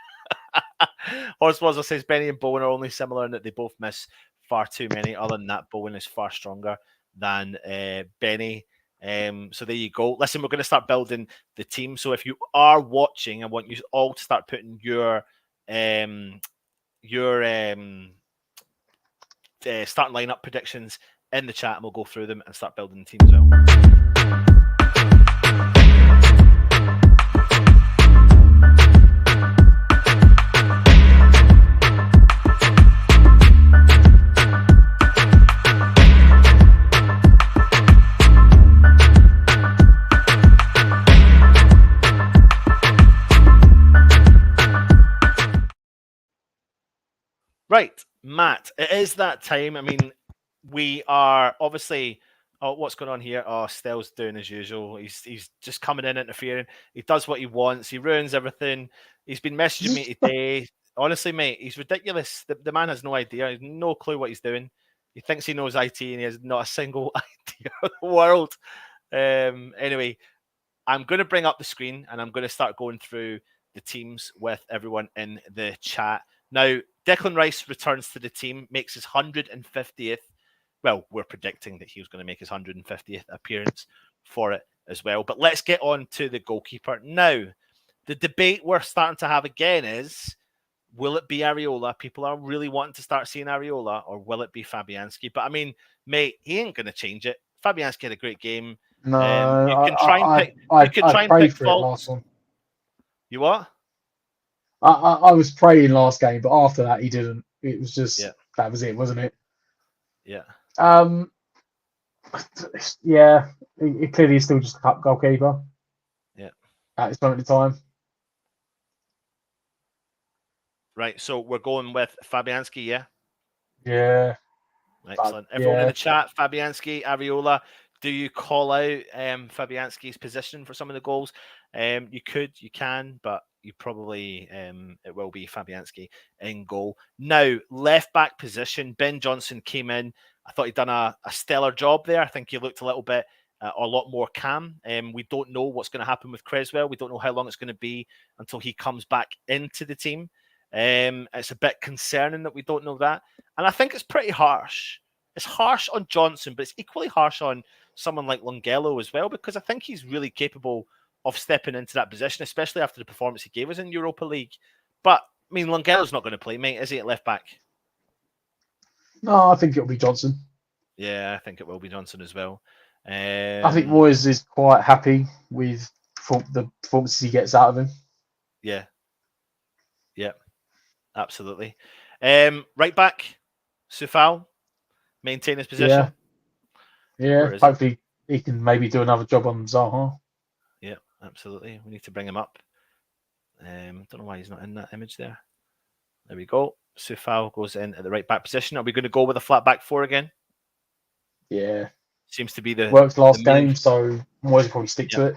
Horsewazzle says Benny and Bowen are only similar in that they both miss far too many. Other than that, Bowen is far stronger than Benny. So there you go. Listen, we're going to start building the team. So if you are watching, I want you all to start putting your starting lineup predictions in the chat, and we'll go through them and start building the team as well. Right, Matt, it is that time. I mean, we are obviously... Oh, what's going on here? Oh, Stell's doing as usual. He's just coming in, interfering. He does what he wants. He ruins everything. He's been messaging me today. Honestly, mate, he's ridiculous. The man has no idea. He has no clue what he's doing. He thinks he knows IT, and he has not a single idea of the world. Anyway, I'm going to bring up the screen, and I'm going to start going through the teams with everyone in the chat. Now, Declan Rice returns to the team, makes his 150th. Well, we're predicting that he was going to make his 150th appearance for it as well. But let's get on to the goalkeeper. Now, the debate we're starting to have again is, will it be Areola? People are really wanting to start seeing Areola, or will it be Fabianski? But I mean, mate, he ain't going to change it. Fabianski had a great game. No, you can try and pick. You can try and pick faults. You what? I was praying last game, but after that he didn't. It was just that was it, wasn't it? Yeah. Yeah, he clearly is still just a cup goalkeeper. Yeah. At this moment in time. Right, so we're going with Fabianski, yeah? Yeah. Excellent. Everyone in the chat, Fabianski, Areola, do you call out Fabianski's position for some of the goals? You could, you can, but you probably it will be Fabianski in goal. Now, left back position, Ben Johnson came in. I thought he'd done a stellar job there. I think he looked a little bit or a lot more calm. We don't know what's going to happen with Creswell. We don't know how long it's going to be until he comes back into the team. It's a bit concerning that we don't know that. And I think it's pretty harsh. It's harsh on Johnson, but it's equally harsh on someone like Longelo as well, because I think he's really capable of stepping into that position, especially after the performance he gave us in Europa League. But, I mean, Longelo's not going to play, mate, is he, at left back? No, I think it'll be Johnson. Yeah, I think it will be Johnson as well. I think Moyes is quite happy with the performances he gets out of him. Yeah. Yeah, absolutely. Right back, Soufal, maintain his position. Yeah. Hopefully he can maybe do another job on Zaha. Yeah, absolutely. We need to bring him up. Don't know why he's not in that image there. There we go. Soufal goes in at the right back position. Are we going to go with a flat back four again? Yeah. Seems to be the worked last game, so Moyes will probably stick to it.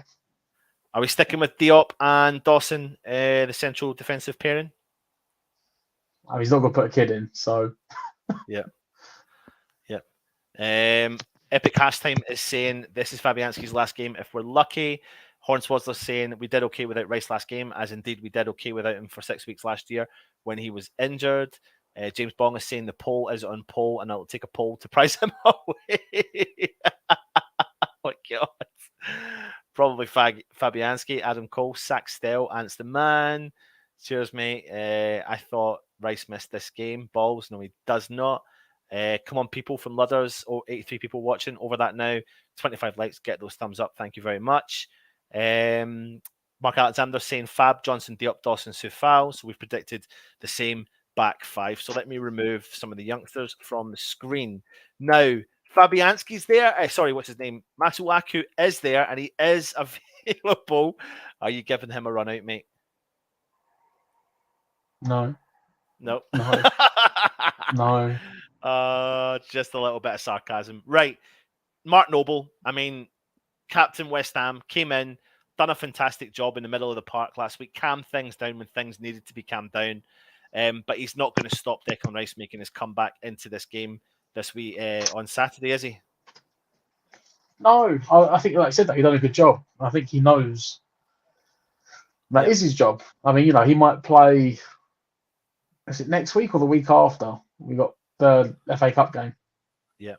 Are we sticking with Diop and Dawson, the central defensive pairing? Oh, he's not going to put a kid in, so. Yeah. Epic Hashtime is saying this is Fabianski's last game if we're lucky. Hornswaddler's saying we did okay without Rice last game, as indeed we did okay without him for 6 weeks last year when he was injured. James Bong is saying the poll is on poll and I'll take a poll to prize him away. Oh my God. Probably Fabianski. Adam Cole, Saxtel, Ants the Man. Cheers, mate. I thought Rice missed this game. Balls. No, he does not. Come on, people from Ludders. 83 people watching over that now. 25 likes. Get those thumbs up. Thank you very much. Mark Alexander saying Fab, Johnson, Diop, Dawson, Soufal. So we've predicted the same back five. So let me remove some of the youngsters from the screen. Now, Fabianski's there. Sorry, what's his name? Masuaku is there and he is available. Are you giving him a run out, mate? No. No. No. Just a little bit of sarcasm. Right. Mark Noble, I mean, captain West Ham, came in, done a fantastic job in the middle of the park last week, calmed things down when things needed to be calmed down. But he's not going to stop Declan Rice making his comeback into this game this week on Saturday, is he? No, I think, like I said, that he's done a good job. I think he knows that is his job. I mean, he might play. Is it next week or the week after? We got the FA Cup game. Yeah.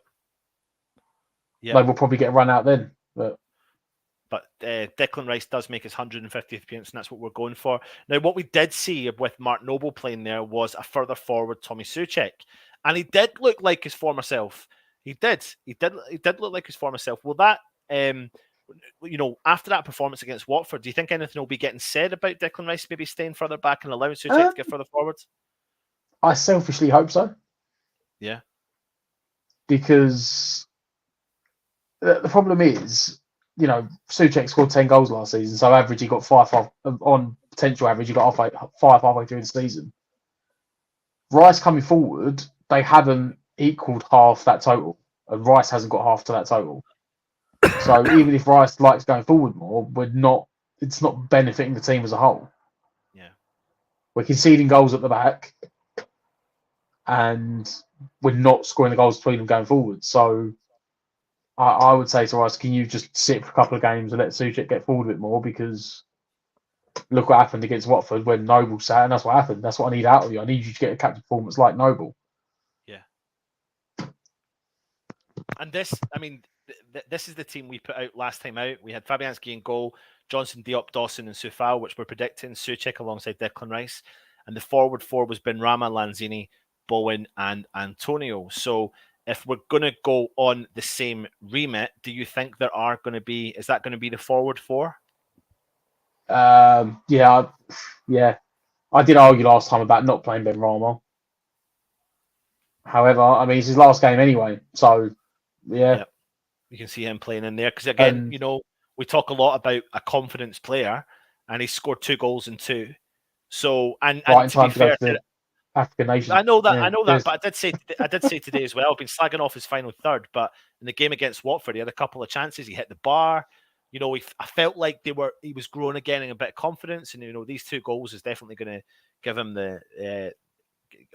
Like we'll probably get a run out then. But Declan Rice does make his 150th appearance, and that's what we're going for. Now, what we did see with Mark Noble playing there was a further forward Tommy Souček, and he did look like his former self. He did look like his former self. Will that, after that performance against Watford, do you think anything will be getting said about Declan Rice maybe staying further back and allowing Souček to get further forwards? I selfishly hope so. Yeah. Because the problem is, Souček scored 10 goals last season, so average he got 5 on potential average. He got 5 halfway through the season. Rice coming forward, they haven't equaled half that total, and Rice hasn't got half to that total. So even if Rice likes going forward more, it's not benefiting the team as a whole. Yeah, we're conceding goals at the back, and we're not scoring the goals between them going forward. So I would say to Rice, can you just sit for a couple of games and let Souček get forward a bit more? Because look what happened against Watford when Noble sat, and that's what happened. That's what I need out of you. I need you to get a captain performance like Noble. Yeah. And this, I mean, this is the team we put out last time out. We had Fabianski in goal, Johnson, Diop, Dawson, and Soufal, which we're predicting. Souček alongside Declan Rice. And the forward four was Benrahma, Lanzini, Bowen, and Antonio. So if we're going to go on the same remit, do you think is that going to be the forward four? Yeah. I did argue last time about not playing Benrahma. However, I mean, it's his last game anyway. So, yeah. You can see him playing in there because again, And you know, we talk a lot about a confidence player, and he scored 2 goals in 2. So, and right in to be time to go fair, to the African Nations. I know that, Yeah, but I did say today as well. I've been slagging off his final third, but in the game against Watford, he had a couple of chances. He hit the bar. You know, I felt like he was growing again in a bit of confidence, and you know, these 2 goals is definitely going to give him the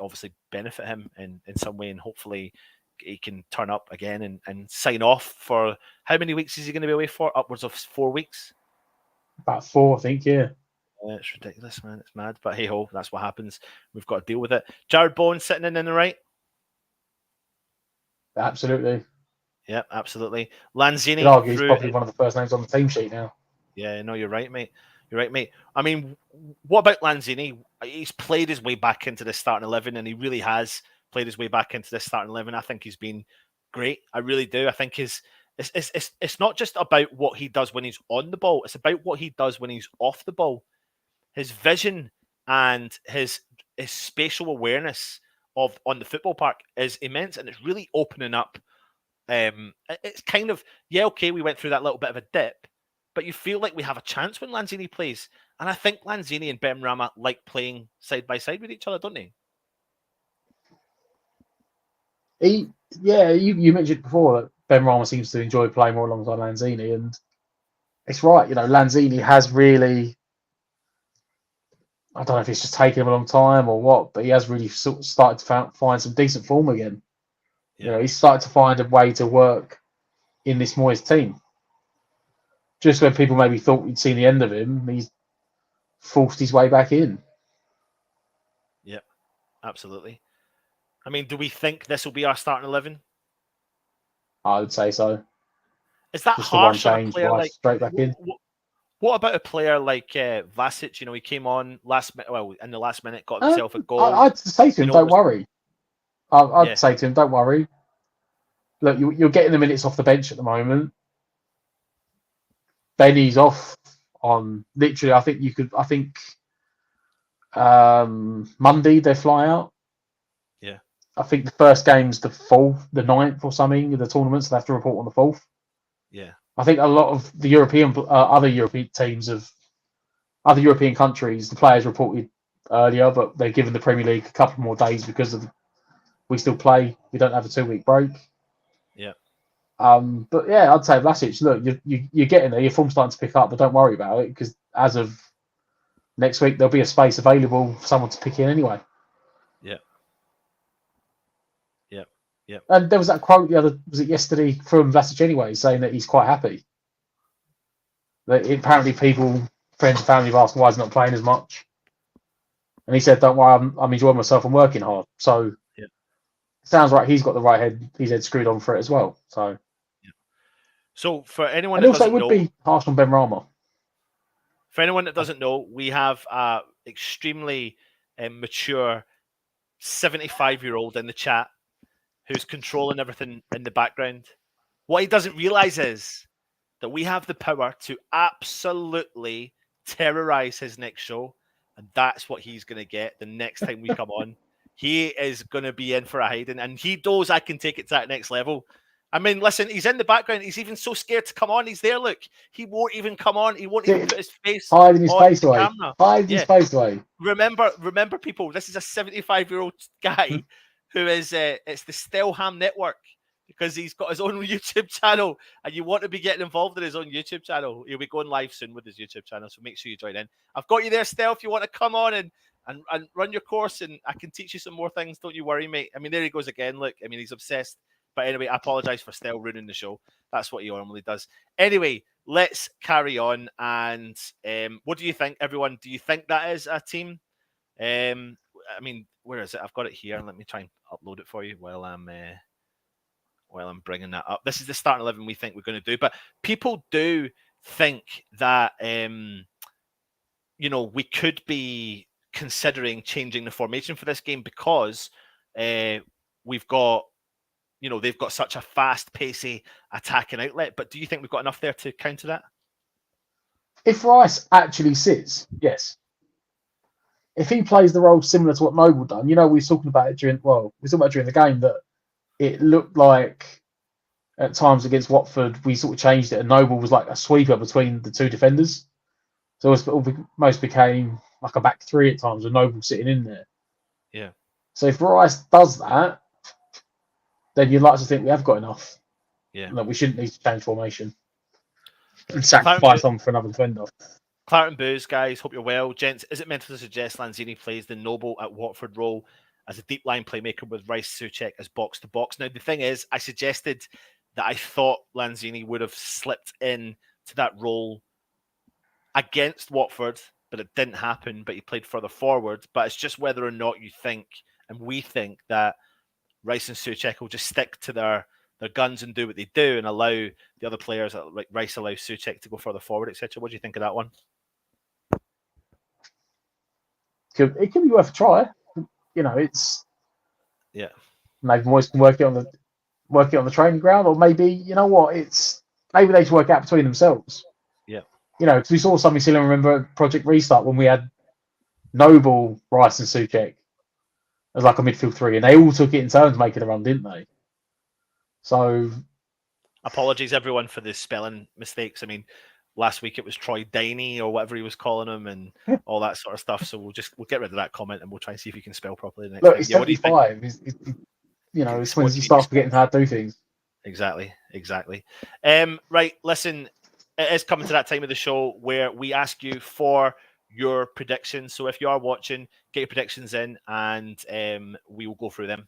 obviously benefit him in some way, and hopefully he can turn up again and sign off for how many weeks is he going to be away for? Upwards of 4 weeks. About 4, I think. Yeah. It's ridiculous, man. It's mad. But hey ho, that's what happens. We've got to deal with it. Jared Bowen sitting in the right. Absolutely. Yeah, absolutely. Lanzini. Could argue he's probably one of the first names on the team sheet now. Yeah, no, you're right, mate. You're right, mate. I mean, what about Lanzini? He's played his way back into the starting 11, and he really has played his way back into the starting 11. I think he's been great. I really do. I think it's not just about what he does when he's on the ball. It's about what he does when he's off the ball. His vision and his spatial awareness on the football park is immense, and it's really opening up. It's kind of, yeah, okay, we went through that little bit of a dip, but you feel like we have a chance when Lanzini plays. And I think Lanzini and Benrahma like playing side by side with each other, don't they? You mentioned before that Benrahma seems to enjoy playing more alongside Lanzini, and it's right. You know, Lanzini has really, I don't know if it's just taken him a long time or what, but he has really sort of started to find some decent form again. Yeah. You know, he's started to find a way to work in this Moyes team. Just when people maybe thought we'd seen the end of him, he's forced his way back in. Yeah, absolutely. I mean, do we think this will be our starting 11? I would say so. Is that just harsh the one on a change, player like straight back in? What about a player like Vlasic? You know, he came on in the last minute, got himself a goal. I'd say to him, don't worry. I'd say to him, don't worry. Look, you're getting the minutes off the bench at the moment. Benny's off on literally. I think Monday they fly out. Yeah. I think the first game's the 4th, the 9th or something of the tournament, so they have to report on the 4th. Yeah. I think a lot of the other European teams of other European countries, the players reported earlier, but they're given the Premier League a couple more days because of we still play. We don't have a 2-week break. Yeah. But yeah, I'd say Vlasic, look, you're getting there. Your form's starting to pick up, but don't worry about it because as of next week, there'll be a space available for someone to pick in anyway. Yeah. Yeah. Yeah. And there was that quote was it yesterday from Vlasic anyway, saying that he's quite happy. That apparently friends and family have asked why he's not playing as much. And he said, don't worry, I'm enjoying myself and working hard. So it sounds like he's got his head screwed on for it as well. So So for anyone and that also doesn't it would know, be harsh on Benrahma. For anyone that doesn't know, we have a extremely mature 75-year-old in the chat who's controlling everything in the background. What he doesn't realize is that we have the power to absolutely terrorize his next show, and that's what he's going to get the next time we come on. He is going to be in for a hiding, and he knows I can take it to that next level. I mean, listen, he's in the background. He's even so scared to come on. He's there. Look, he won't even come on. He won't even put his face hiding his face away. Camera. Hiding his face away. Remember, people. This is a 75-year-old guy who is. It's the Stelham Network because he's got his own YouTube channel, and you want to be getting involved in his own YouTube channel. He'll be going live soon with his YouTube channel, so make sure you join in. I've got you there, Stel. If you want to come on and run your course, and I can teach you some more things. Don't you worry, mate. I mean, there he goes again. Look, I mean, he's obsessed. But anyway, I apologize for Stel ruining the show. That's what he normally does. Anyway, let's carry on. And what do you think, everyone? Do you think that is a team? I mean, where is it? I've got it here. Let me try and upload it for you while I'm bringing that up. This is the starting 11 we think we're going to do. But people do think that we could be considering changing the formation for this game because we've got. They've got such a fast, pacey attacking outlet. But do you think we've got enough there to counter that? If Rice actually sits, yes. If he plays the role similar to what Noble done, we were talking about it during the game that it looked like At times against Watford, we sort of changed it, and Noble was like a sweeper between the two defenders. So it almost became like a back three at times with Noble sitting in there. Yeah. So if Rice does that, then you'd like to think we have got enough. Yeah. That we shouldn't need to change formation and sacrifice on for another defender. Clarendon Booze, guys, hope you're well. Gents, is it meant to suggest Lanzini plays the Noble at Watford role as a deep line playmaker with Rice Souček as box to box? Now, the thing is, I suggested that I thought Lanzini would have slipped in to that role against Watford, but it didn't happen, but he played further forward. But it's just whether or not you think, and we think, that Rice and Souček will just stick to their guns and do what they do and allow the other players, like Rice allows Souček to go further forward, etc. What do you think of that one? It could be worth a try. You know, it's maybe Moyes can work it on the training ground, or maybe you know what, maybe they should work out between themselves. Yeah, you know, because we saw something similar. Remember at Project Restart when we had Noble, Rice, and Souček as like a midfield three, and they all took it in turns making a run, didn't they? So, apologies everyone for the spelling mistakes. I mean, last week it was Troy Diney or whatever he was calling him, and all that sort of stuff. So we'll get rid of that comment and we'll try and see if we can spell properly the next look, time. it's Yeah, what do you think? 75. It's when you start forgetting how to do things. Exactly. Right, listen, it is coming to that time of the show where we ask you for your predictions. So if you are watching, get your predictions in and we will go through them.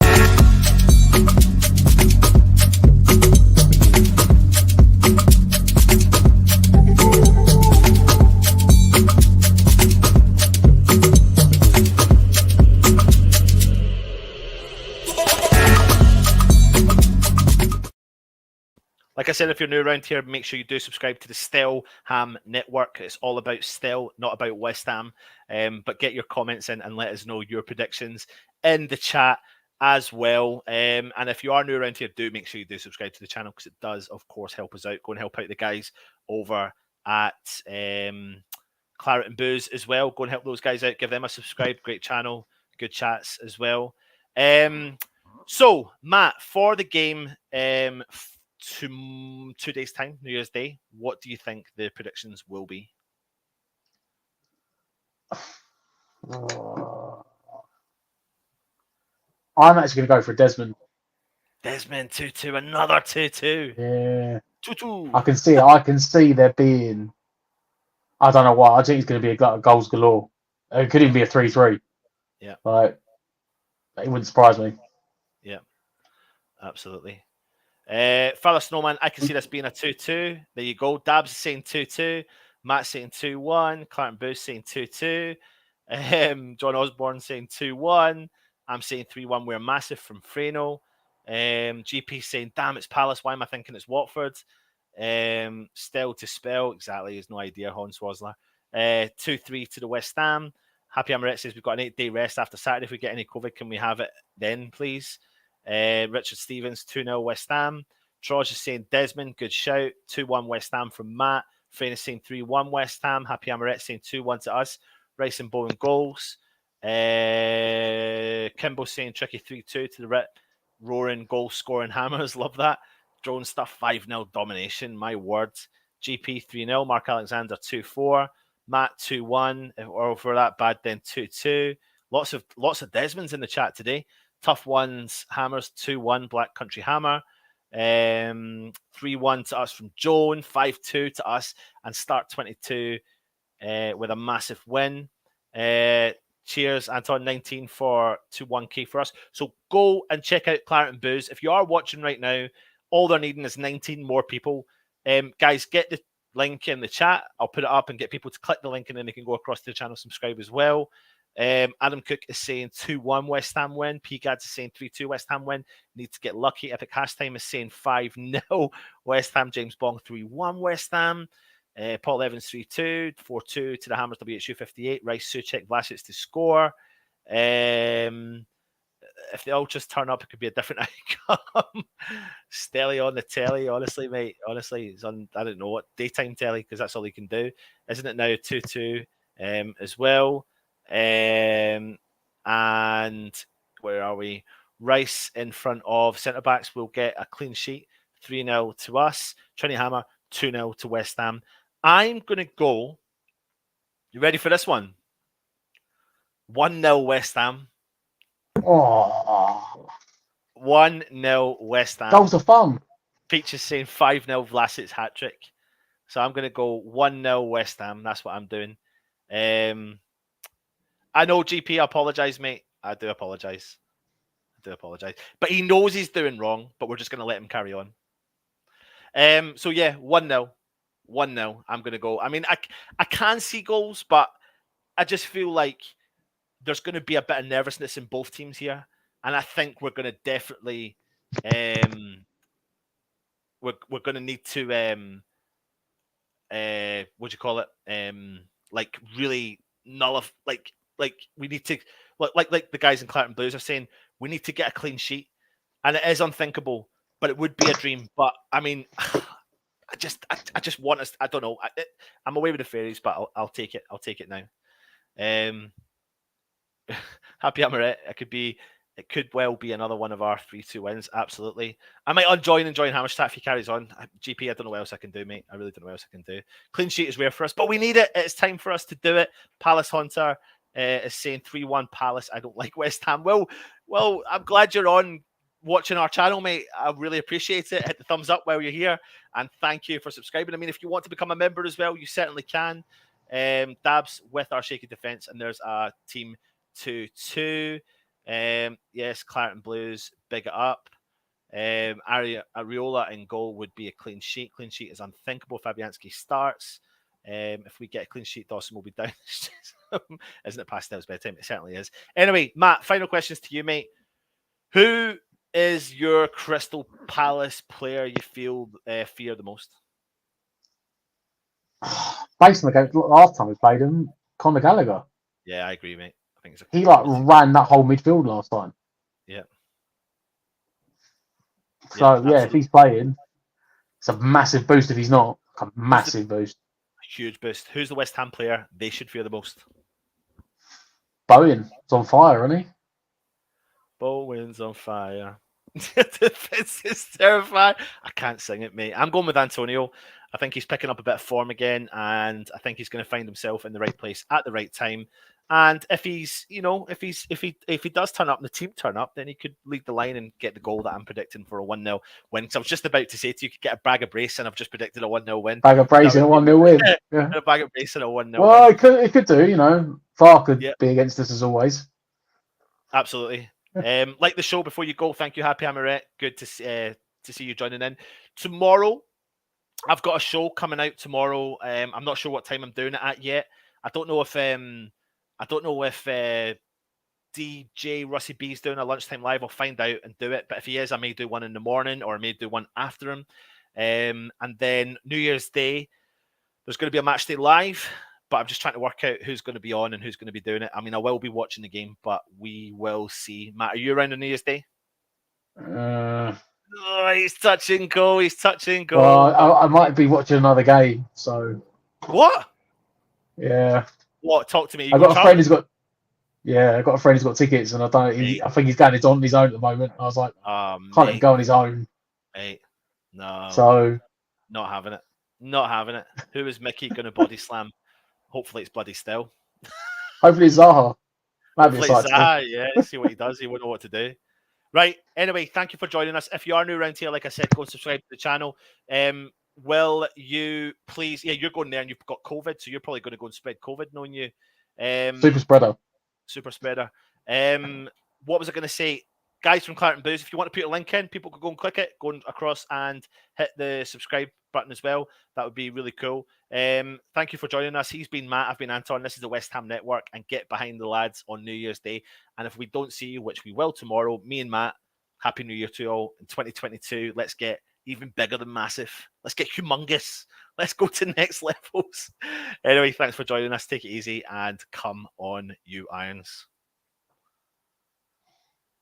Like I said, if you're new around here, make sure you do subscribe to the Still Ham Network. It's all about Still, not about West Ham. But get your comments in and let us know your predictions in the chat as well. And if you are new around here, do make sure you do subscribe to the channel because it does, of course, help us out. Go and help out the guys over at Claret and Booze as well. Go and help those guys out. Give them a subscribe. Great channel. Good chats as well. So, Matt, for the game 2 days' time, New Year's Day, what do you think the predictions will be? I'm actually going to go for Desmond. Desmond 2-2, another 2-2. Yeah. 2-2. I can see there being, I don't know why, I think it's going to be a goals galore. It could even be a 3-3. Yeah. Like, it wouldn't surprise me. Yeah. Absolutely. Father Snowman, I can see this being a 2-2. There you go. Dabs is saying 2-2. Matt's saying 2-1. Clarence Booth saying 2-2. John Osborne saying 2-1. I'm saying 3-1. We're massive from Freno. GP saying, damn, it's Palace. Why am I thinking it's Watford? Still to spell. Exactly. He has no idea, Hornswazzler. 2-3 to the West Ham. Happy Amaret says we've got an 8-day rest after Saturday. If we get any COVID, can we have it then, please? Richard Stevens, 2-0 West Ham. Troj is saying Desmond, good shout. 2-1 West Ham from Matt. Frayne is saying 3-1 West Ham. Happy Amaret saying 2-1 to us. Rice and Bowen goals. Kimbo saying tricky 3-2 to the Rit. Roaring goal scoring hammers. Love that. Drone stuff 5-0 domination. My word. GP 3-0. Mark Alexander 2-4. Matt 2-1. Or for that bad, then 2-2. Lots of Desmonds in the chat today. Tough Ones Hammers 2-1 Black Country Hammer. 3-1 to us from Joan. 5-2 to us. And Start 22 with a massive win. Cheers, Anton 19 for 2-1K for us. So go and check out Claret and Booze. If you are watching right now, all they're needing is 19 more people. Guys, get the link in the chat. I'll put it up and get people to click the link and then they can go across to the channel, subscribe as well. Adam Cook is saying 2-1 West Ham win. P-Gads is saying 3-2 West Ham win. Need to get lucky. Epic Hashtime is saying 5-0 West Ham. James Bong 3-1 West Ham. Paul Evans 3-2. 4-2 to the Hammers WHU58. Rice, Souček, Vlasic to score. If they all just turn up, it could be a different outcome. Stelly on the telly, honestly, mate. Honestly, it's on, I don't know what, daytime telly, because that's all he can do. Isn't it now 2-2 as well? And where are we? Rice in front of centre backs will get a clean sheet. 3-0 to us. Trinity Hammer, 2-0 to West Ham. I'm going to go. You ready for this one? 1-0 West Ham. Oh, 1-0 West Ham. goals are fun. Peach is saying 5-0 Vlasic's hat trick. So I'm going to go 1-0 West Ham. That's what I'm doing. I know, GP, I apologise, mate. I do apologise. But he knows he's doing wrong, but we're just going to let him carry on. So, yeah, 1-0. 1-0. I'm going to go. I mean, I can see goals, but I just feel like there's going to be a bit of nervousness in both teams here. And I think we're going to definitely... we're going to need to... what do you call it? Like really nullify, like we need to, like the guys in Clareton Blues are saying, we need to get a clean sheet, and it is unthinkable, but it would be a dream. But I mean, I just want us. I don't know. I'm away with the fairies, but I'll take it. I'll take it now. Happy Amaret. It could well be another one of our 3-2 wins. Absolutely. I might enjoy Hammerstadt if he carries on. GP, I don't know what else I can do, mate. I really don't know what else I can do. Clean sheet is rare for us, but we need it. It's time for us to do it. Palace Hunter is saying 3-1 Palace. I don't like West Ham. Well, I'm glad you're on watching our channel, mate. I really appreciate it. Hit the thumbs up while you're here, and thank you for subscribing. I mean, if you want to become a member as well, you certainly can. Dabs with our shaky defense, and there's a team 2-2. Yes, Clareton Blues, big it up. Areola in goal would be a clean sheet. Clean sheet is unthinkable. Fabianski starts. If we get a clean sheet, Dawson will be down. Isn't it past Pastell's bedtime? It certainly is. Anyway, Matt, final questions to you, mate. Who is your Crystal Palace player you feel fear the most? Based on the game, last time we played him, Conor Gallagher. Yeah, I agree, mate. I think he ran that whole midfield last time. Yeah. So yeah, if he's playing, it's a massive boost. If he's not, a massive boost. Huge boost. Who's the West Ham player they should fear the most? Bowen. It's on fire, isn't he? Bowen's on fire. Defense is terrifying. I can't sing it, mate. I'm going with Antonio. I think he's picking up a bit of form again, and I think he's going to find himself in the right place at the right time. And if he's, if he does turn up and the team turn up, then he could lead the line and get the goal that I'm predicting for a 1-0 win. Because I was just about to say to you, could get a bag of brace, and I've just predicted a 1-0 win. Bag of brace and a 1-0 win. Yeah. A bag of brace and a 1-0 well, win. It could do, VAR could be against us as always. Absolutely. Like the show before you go, thank you, Happy Amaret. Good to see you joining in. Tomorrow, I've got a show coming out tomorrow. I'm not sure what time I'm doing it at yet. I don't know if DJ Russie B's doing a lunchtime live. I'll find out and do it. But if he is, I may do one in the morning or I may do one after him. And then New Year's Day, there's going to be a match day live. But I'm just trying to work out who's going to be on and who's going to be doing it. I mean, I will be watching the game, but we will see. Matt, are you around on New Year's Day? He's touching goal. Well, I might be watching another game. So what? Yeah. What? Talk to me. I've got a friend who's got tickets, and I think he's going on his own at the moment. I was like, can't let him go on his own. Mate, no. So not having it. Who is Mickey going to body slam? Hopefully it's bloody still. Hopefully it's Zaha. Yeah, see what he does. He won't know what to do. Right. Anyway, thank you for joining us. If you are new around here, like I said, go and subscribe to the channel. Will you please? Yeah, you're going there and you've got COVID, so you're probably going to go and spread COVID, knowing you. Super spreader. What was I going to say? Guys from Clareton Blues, if you want to put a link in, people could go and click it, go across and hit the subscribe button as well. That would be really cool. Thank you for joining us. He's been Matt. I've been Anton. This is the West Ham Network, and get behind the lads on New Year's Day. And if we don't see you, which we will tomorrow, me and Matt, Happy New Year to you all in 2022. Let's get even bigger than massive. Let's get humongous. Let's go to next levels. Anyway, thanks for joining us. Take it easy and come on, you Irons.